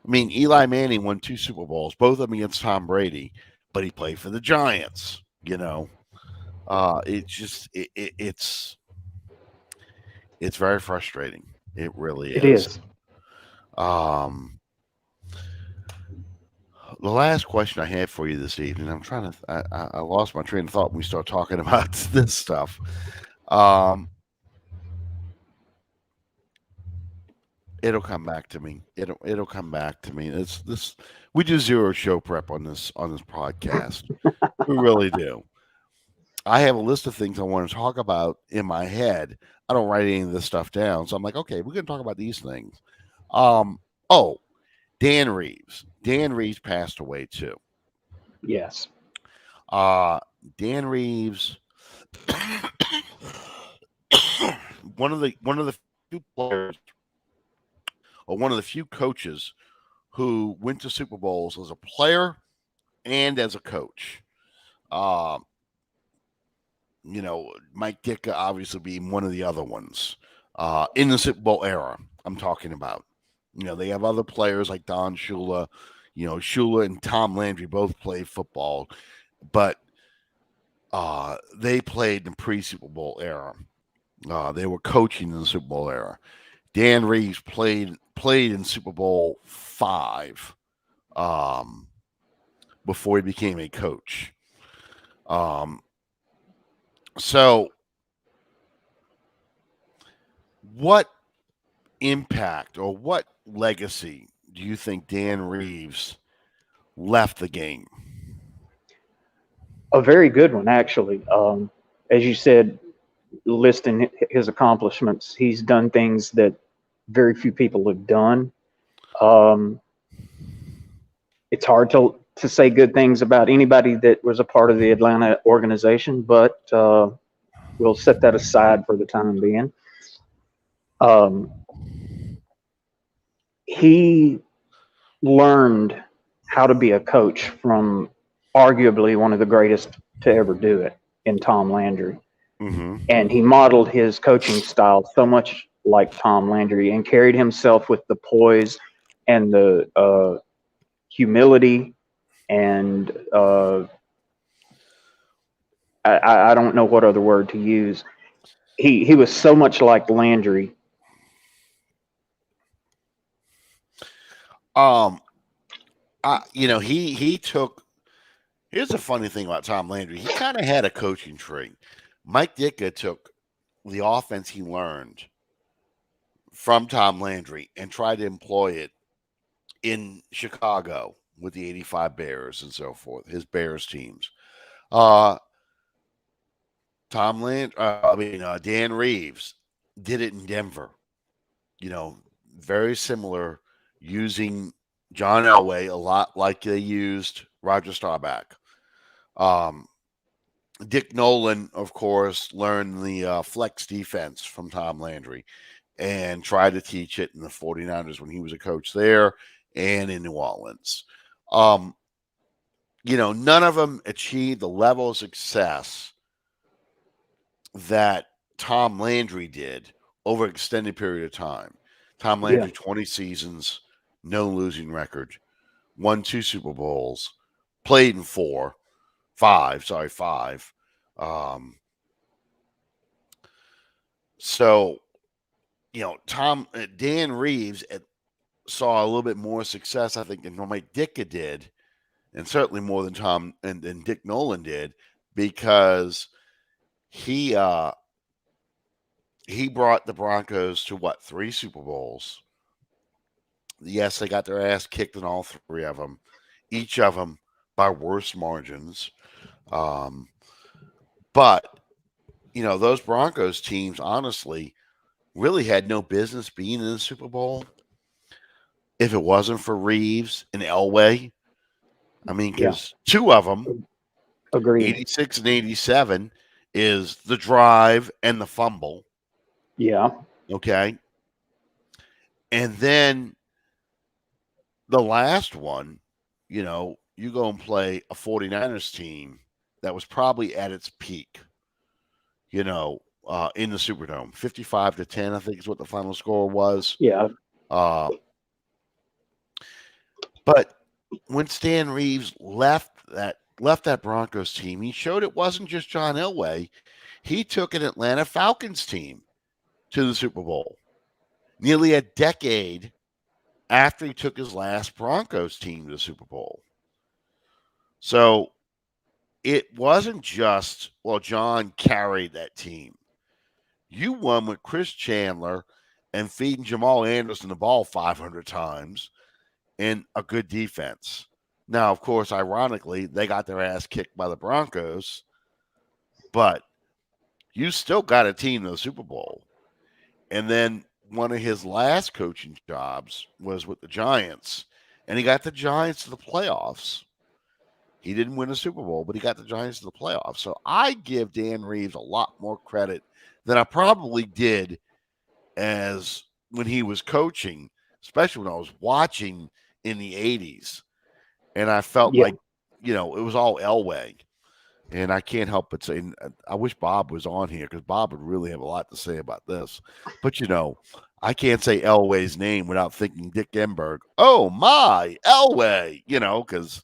I mean, Eli Manning won 2 Super Bowls, both of them against Tom Brady, but he played for the Giants. It's very frustrating. It really It is. is. The last question I had for you this evening, I'm trying to. I lost my train of thought when we start talking about this stuff. It'll come back to me. It'll come back to me. It's this. We do zero show prep on this podcast. We really do. I have a list of things I want to talk about in my head. I don't write any of this stuff down, so I'm like, okay, we're going to talk about these things. Oh, Dan Reeves. Dan Reeves passed away too. Yes. Dan Reeves, one of the few players, or one of the few coaches who went to Super Bowls as a player and as a coach. Mike Ditka obviously being one of the other ones in the Super Bowl era. I'm talking about. They have other players like Don Shula. Shula and Tom Landry both played football, but they played in the pre-Super Bowl era. They were coaching in the Super Bowl era. Dan Reeves played in Super Bowl V before he became a coach. So what impact or what legacy do you think Dan Reeves left the game? A very good one, actually. As you said, listing his accomplishments, he's done things that very few people have done. It's hard to say good things about anybody that was a part of the Atlanta organization, but we'll set that aside for the time being. He learned how to be a coach from arguably one of the greatest to ever do it in Tom Landry. Mm-hmm. And he modeled his coaching style so much like Tom Landry and carried himself with the poise and the humility and I don't know what other word to use. He was so much like Landry. He took. Here's the funny thing about Tom Landry. He kind of had a coaching tree. Mike Ditka took the offense he learned from Tom Landry and tried to employ it in Chicago with the '85 Bears and so forth, his Bears teams. Dan Reeves did it in Denver. Very similar, using John Elway a lot like they used Roger Staubach. Dick Nolan, of course, learned the flex defense from Tom Landry and tried to teach it in the 49ers when he was a coach there and in New Orleans. None of them achieved the level of success that Tom Landry did over an extended period of time. Tom Landry, 20 seasons, no losing record, won 2 Super Bowls, played in 5. Dan Reeves saw a little bit more success, I think, than Mike Ditka did, and certainly more than Tom and Dick Nolan did, because he brought the Broncos to 3 Super Bowls. Yes, they got their ass kicked in all 3 of them, each of them by worse margins. But those Broncos teams, honestly, really had no business being in the Super Bowl if it wasn't for Reeves and Elway. I mean, because 2 of them, Agreed. 86 and 87, is the drive and the fumble. Yeah. Okay. And then the last one, you go and play a 49ers team that was probably at its peak, in the Superdome. 55-10, I think is what the final score was. Yeah. But when Stan Reeves left that Broncos team, he showed it wasn't just John Elway. He took an Atlanta Falcons team to the Super Bowl nearly a decade after he took his last Broncos team to the Super Bowl. So it wasn't just, John carried that team. You won with Chris Chandler and feeding Jamal Anderson the ball 500 times and a good defense. Now, of course, ironically, they got their ass kicked by the Broncos, but you still got a team to the Super Bowl. And then one of his last coaching jobs was with the Giants, and he got the Giants to the playoffs. He didn't win a Super Bowl, but he got the Giants to the playoffs. So I give Dan Reeves a lot more credit than I probably did as when he was coaching, especially when I was watching in the 80s. And I felt like, it was all Elway. And I can't help but say, I wish Bob was on here because Bob would really have a lot to say about this. But, I can't say Elway's name without thinking Dick Enberg. Oh, my, Elway, because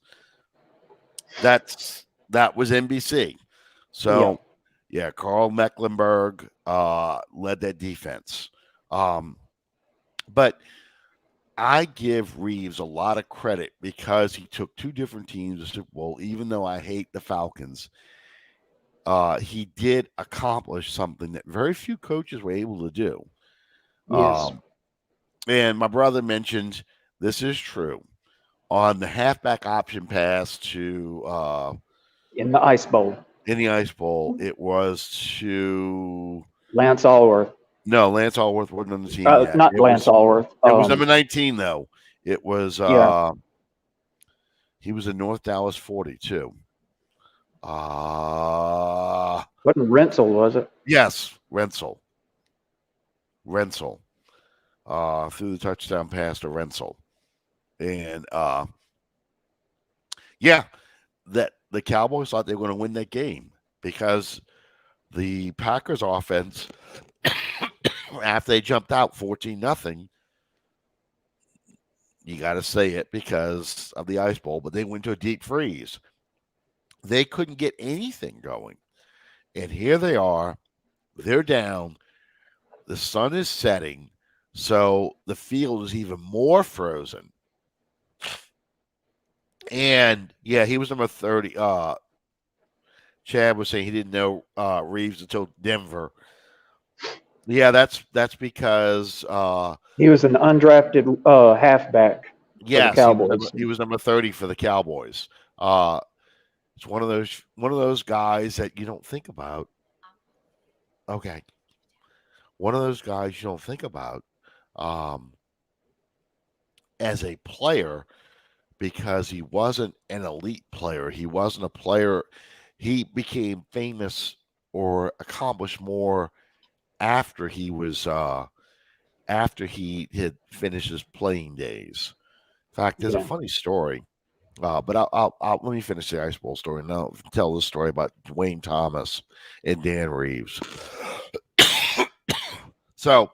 that was NBC. So, Carl Mecklenburg led that defense. But I give Reeves a lot of credit because he took two different teams to Super Bowl, even though I hate the Falcons. He did accomplish something that very few coaches were able to do. Yes. And my brother mentioned, this is true, on the halfback option pass to in the Ice Bowl. In the Ice Bowl, it was to Lance Allworth. No, Lance Allworth wasn't on the team yet. Not Lance Allworth. It was number 19, though. It was he was in North Dallas 40 too. Wasn't Rensel, was it? Yes, Rensel. Threw the touchdown pass to Rensel. And that the Cowboys thought they were going to win that game because the Packers offense, after they jumped out 14-0, you got to say it because of the Ice Bowl, but they went to a deep freeze. They couldn't get anything going. And here they are. They're down. The sun is setting. So the field is even more frozen. And, he was number 30. Chad was saying he didn't know Reeves until Denver. Yeah, that's because he was an undrafted halfback. Yes, for the Cowboys. He was number 30 for the Cowboys. It's one of those guys that you don't think about. Okay, one of those guys you don't think about as a player because he wasn't an elite player. He wasn't a player. He became famous or accomplished more after he had finished his playing days. In fact, there's a funny story, but I'll let me finish the Ice Bowl story and I'll tell this story about Dwayne Thomas and Dan Reeves. So,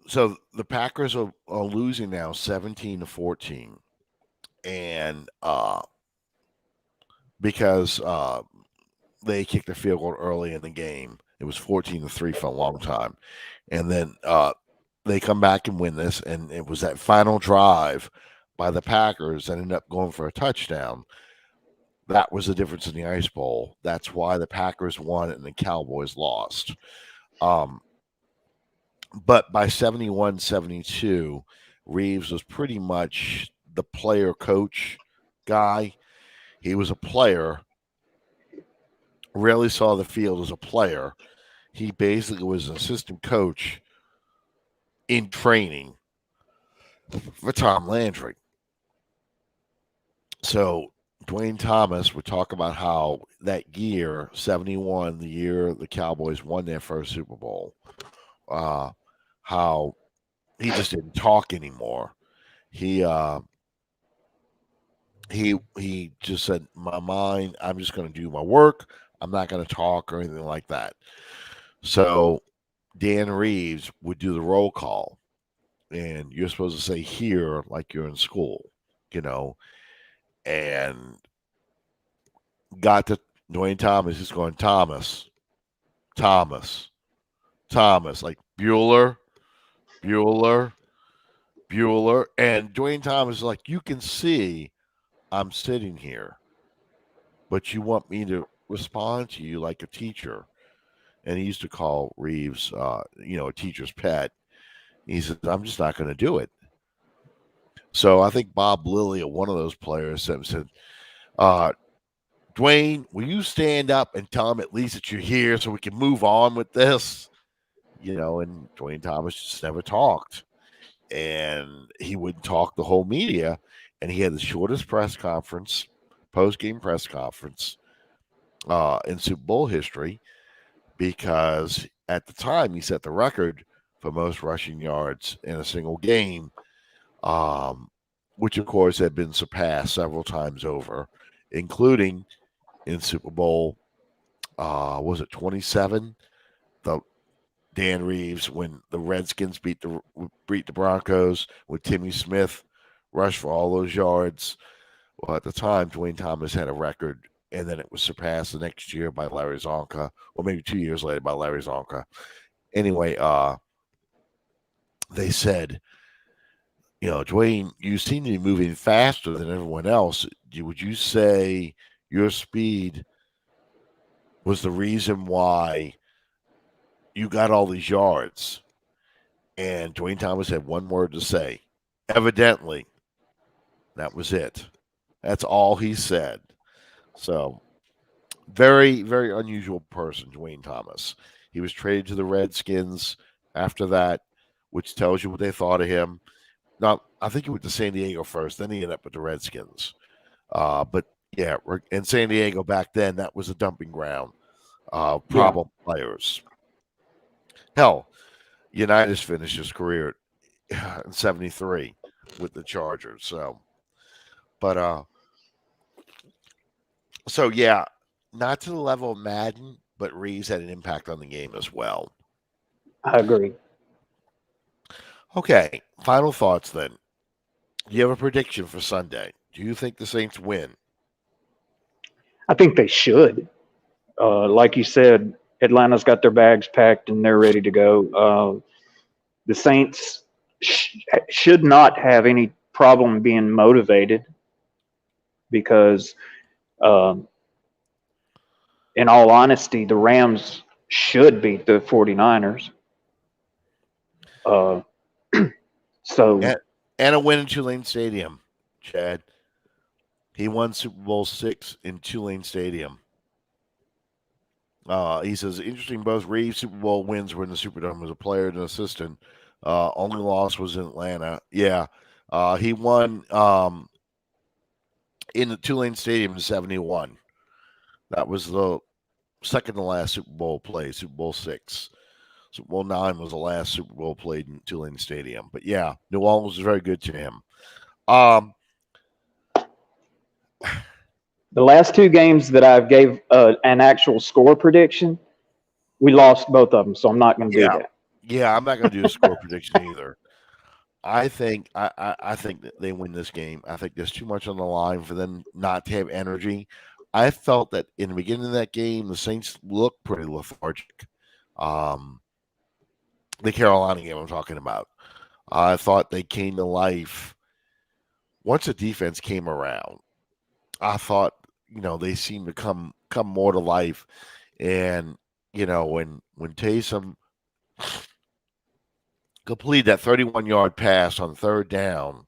so the Packers are losing now 17-14, and because they kicked the field goal early in the game. It was 14-3 for a long time. And then they come back and win this, and it was that final drive by the Packers that ended up going for a touchdown. That was the difference in the Ice Bowl. That's why the Packers won and the Cowboys lost. But by 71-72, Reeves was pretty much the player-coach guy. He was a player. Rarely saw the field as a player. He basically was an assistant coach in training for Tom Landry. So Dwayne Thomas would talk about how that year, 71, the year the Cowboys won their first Super Bowl, how he just didn't talk anymore. He he just said, "My mind, I'm just going to do my work. I'm not going to talk or anything like that." So Dan Reeves would do the roll call, and you're supposed to say "here" like you're in school, you know, and got to Dwayne Thomas. He's going Thomas, Thomas, Thomas, like Bueller, Bueller, Bueller, and Dwayne Thomas is like, you can see I'm sitting here, but you want me to respond to you like a teacher. And he used to call Reeves, a teacher's pet. He said, I'm just not going to do it. So I think Bob Lilly, one of those players, said, Dwayne, will you stand up and tell him at least that you're here so we can move on with this? And Dwayne Thomas just never talked. And he wouldn't talk the whole media. And he had the shortest press conference, post-game press conference in Super Bowl history, because at the time he set the record for most rushing yards in a single game, which of course had been surpassed several times over, including in Super Bowl, was it 27? Dan Reeves, when the Redskins beat the Broncos, with Timmy Smith rushed for all those yards. Well, at the time, Dwayne Thomas had a record, and then it was surpassed the next year by Larry Zonka, or maybe 2 years later by Larry Zonka. Anyway, they said, Dwayne, you seem to be moving faster than everyone else. Would you say your speed was the reason why you got all these yards? And Dwayne Thomas had one word to say: evidently. That was it. That's all he said. So, very, very unusual person, Dwayne Thomas. He was traded to the Redskins after that, which tells you what they thought of him. Now, I think he went to San Diego first, then he ended up with the Redskins. But yeah, in San Diego back then, that was a dumping ground. Problem players. Hell, Unitas finished his career in 73 with the Chargers. So yeah, not to the level of Madden, but Reeves had an impact on the game as well. I agree. Okay, final thoughts then. Do you have a prediction for Sunday? Do you think the Saints win? I think they should. Like you said, Atlanta's got their bags packed and they're ready to go. The Saints should not have any problem being motivated because, in all honesty, the Rams should beat the 49ers. And a win in Tulane Stadium, Chad. He won Super Bowl VI in Tulane Stadium. He says, interesting, both Reeves Super Bowl wins were in the Superdome as a player and an assistant. Only loss was in Atlanta. Yeah. He won in the Tulane Stadium in 71. That was the second to last Super Bowl play, Super Bowl VI. Super Bowl IX was the last Super Bowl played in Tulane Stadium. But yeah, New Orleans was very good to him. The last two games that I gave an actual score prediction, we lost both of them, so I'm not going to do that. Yeah, I'm not going to do a score prediction either. I think that they win this game. I think there's too much on the line for them not to have energy. I felt that in the beginning of that game, the Saints looked pretty lethargic. The Carolina game I'm talking about. I thought they came to life once the defense came around. I thought, they seemed to come more to life. And, when Taysom completed that 31-yard pass on third down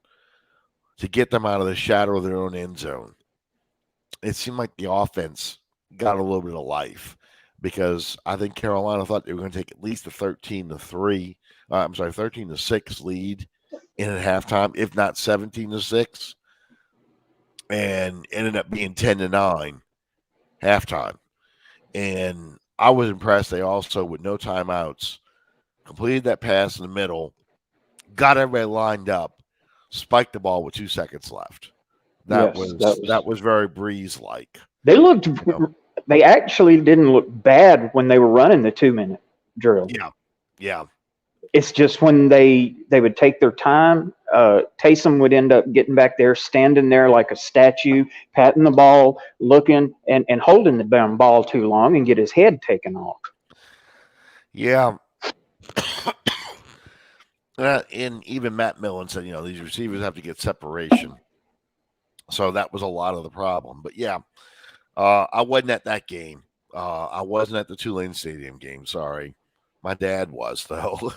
to get them out of the shadow of their own end zone, it seemed like the offense got a little bit of life, because I think Carolina thought they were going to take at least a 13-6 lead in at halftime, if not 17-6. and ended up being 10-9 halftime. And I was impressed. They also, with no timeouts, completed that pass in the middle, got everybody lined up, spiked the ball with 2 seconds left. That Yes, was that was very Breeze like. they looked. You know? They actually didn't look bad when they were running the 2-minute drill. Yeah, yeah, It's just when they would take their time. Taysom would end up getting back there, standing there like a statue, patting the ball, looking and holding the damn ball too long, and get his head taken off. yeah. And even Matt Millen said, these receivers have to get separation. So that was a lot of the problem. But yeah, I wasn't at that game. I wasn't at the Tulane Stadium game. Sorry, my dad was though.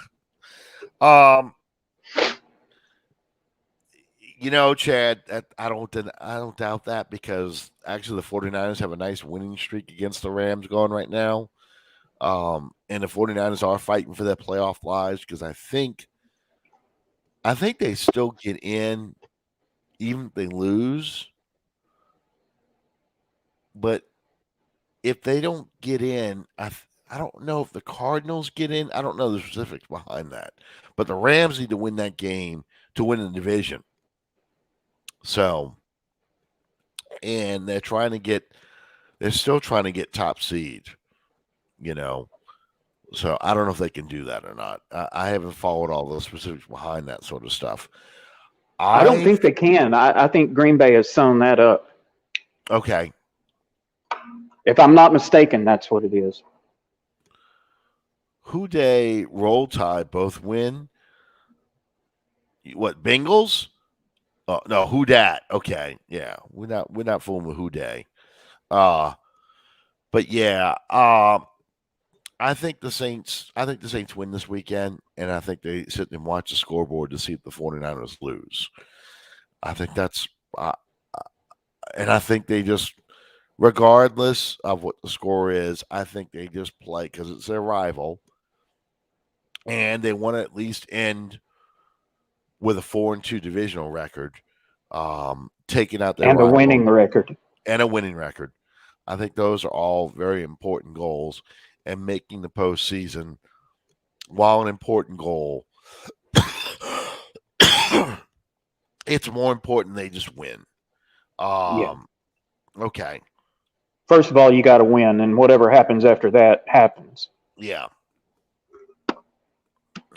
Chad, I don't doubt that, because actually the 49ers have a nice winning streak against the Rams going right now. And the 49ers are fighting for their playoff lives, because I think they still get in even if they lose. But if they don't get in, I don't know if the Cardinals get in. I don't know the specifics behind that. But the Rams need to win that game to win the division. So, and they're still trying to get top seed, So I don't know if they can do that or not. I haven't followed all the specifics behind that sort of stuff. I don't think they can. I think Green Bay has sewn that up. Okay. If I'm not mistaken, that's what it is. Who Dey, Roll Tide both win. What, Bengals? Oh no, who dat? Okay, yeah, we're not fooling with who Dey. But yeah, I think the Saints win this weekend, and I think they sit and watch the scoreboard to see if the 49ers lose. I think that's, and I think they just, regardless of what the score is, I think they just play because it's their rival, and they want to at least end with a 4-2 divisional record, taking out their rival, a winning record. And a winning record. I think those are all very important goals, and making the postseason, while an important goal, it's more important they just win. Yeah. Okay. First of all, you got to win, and whatever happens after that happens. Yeah.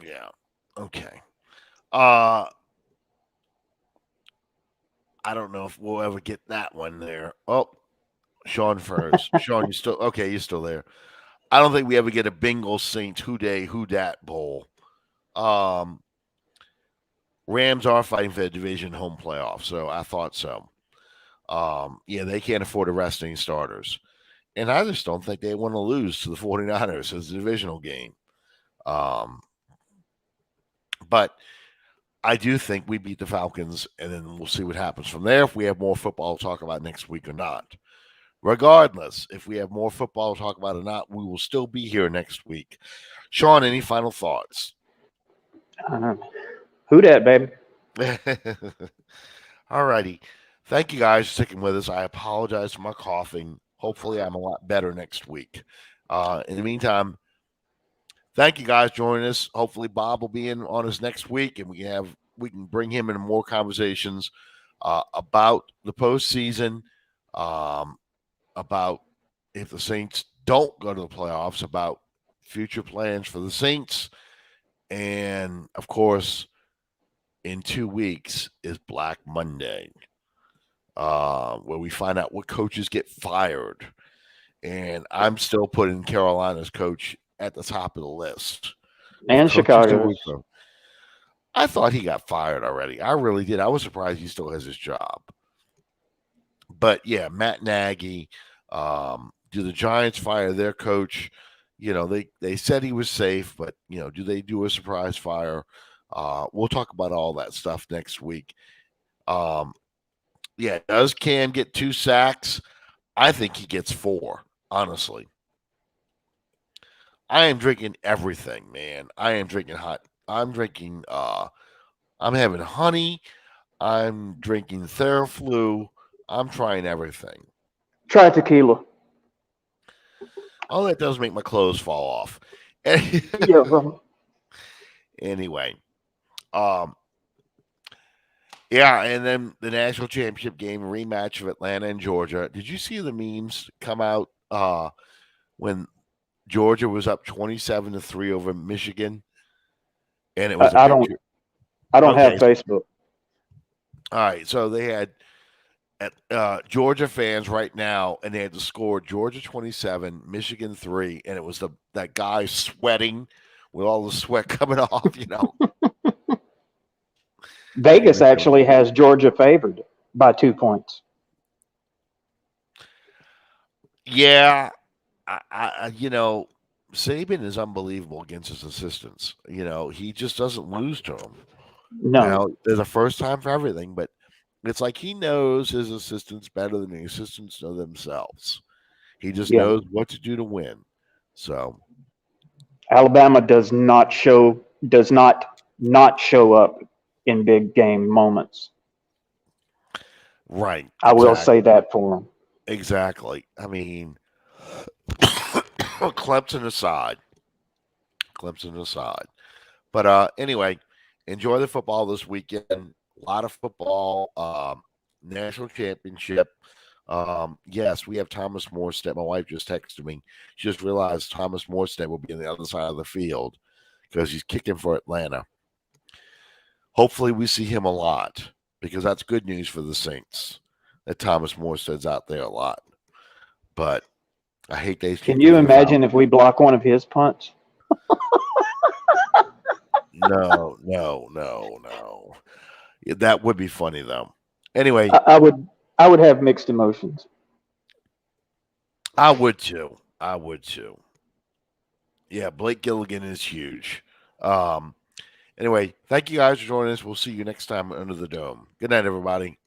Yeah. Okay. I don't know if we'll ever get that one there. Oh, Sean first. Sean, you still okay? You're still there. I don't think we ever get a Bengals Saints who dat bowl. Rams are fighting for the division home playoff, so I thought so. Yeah, they can't afford to rest any starters. And I just don't think they want to lose to the 49ers as a divisional game. But I do think we beat the Falcons, and then we'll see what happens from there, if we have more football to talk about next week or not. Regardless, if we have more football to talk about or not, we will still be here next week. Sean, any final thoughts? Who dat, baby? All righty. Thank you guys for sticking with us. I apologize for my coughing. Hopefully, I'm a lot better next week. In the meantime, thank you guys for joining us. Hopefully, Bob will be in on us next week, and we can bring him into more conversations about the postseason, about if the Saints don't go to the playoffs, about future plans for the Saints, and of course, in 2 weeks is Black Monday, where we find out what coaches get fired. And I'm still putting Carolina's coach at the top of the list. And Chicago. I thought he got fired already. I really did. I was surprised he still has his job. But yeah, Matt Nagy. Do the Giants fire their coach? They said he was safe, but do they do a surprise fire? We'll talk about all that stuff next week. Yeah, does Cam get 2 sacks? I think he gets 4, honestly. I am drinking everything, man. I am drinking hot. I'm drinking, I'm having honey. I'm drinking Theraflu. I'm trying everything. Try tequila. All that does make my clothes fall off. Yeah, bro. Anyway, um, yeah, and then the national championship game rematch of Atlanta and Georgia. Did you see the memes come out when Georgia was up 27-3 over Michigan? And it was a I picture. don't have Okay. Facebook. All right, so they had Georgia fans right now, and they had to score Georgia 27, Michigan 3, and it was that guy sweating with all the sweat coming off, Vegas actually has Georgia favored by 2 points. Yeah, I Saban is unbelievable against his assistants. He just doesn't lose to them. No. There's a first time for everything, but it's like he knows his assistants better than the assistants know themselves. He just knows what to do to win. So Alabama does not not show up in big game moments. right. I will say that for them. Exactly. I mean, Clemson aside. But anyway, enjoy the football this weekend. A lot of football. National championship. Yes, we have Thomas Morstead. My wife just texted me. She just realized Thomas Morstead will be on the other side of the field because he's kicking for Atlanta. Hopefully we see him a lot because that's good news for the Saints that Thomas Morstead's out there a lot. But I hate these. Can you imagine if we block one of his punts? No. That would be funny though. Anyway, I would have mixed emotions. I would too. Yeah, Blake Gilligan is huge. Anyway, thank you guys for joining us. We'll see you next time under the dome. Good night, everybody.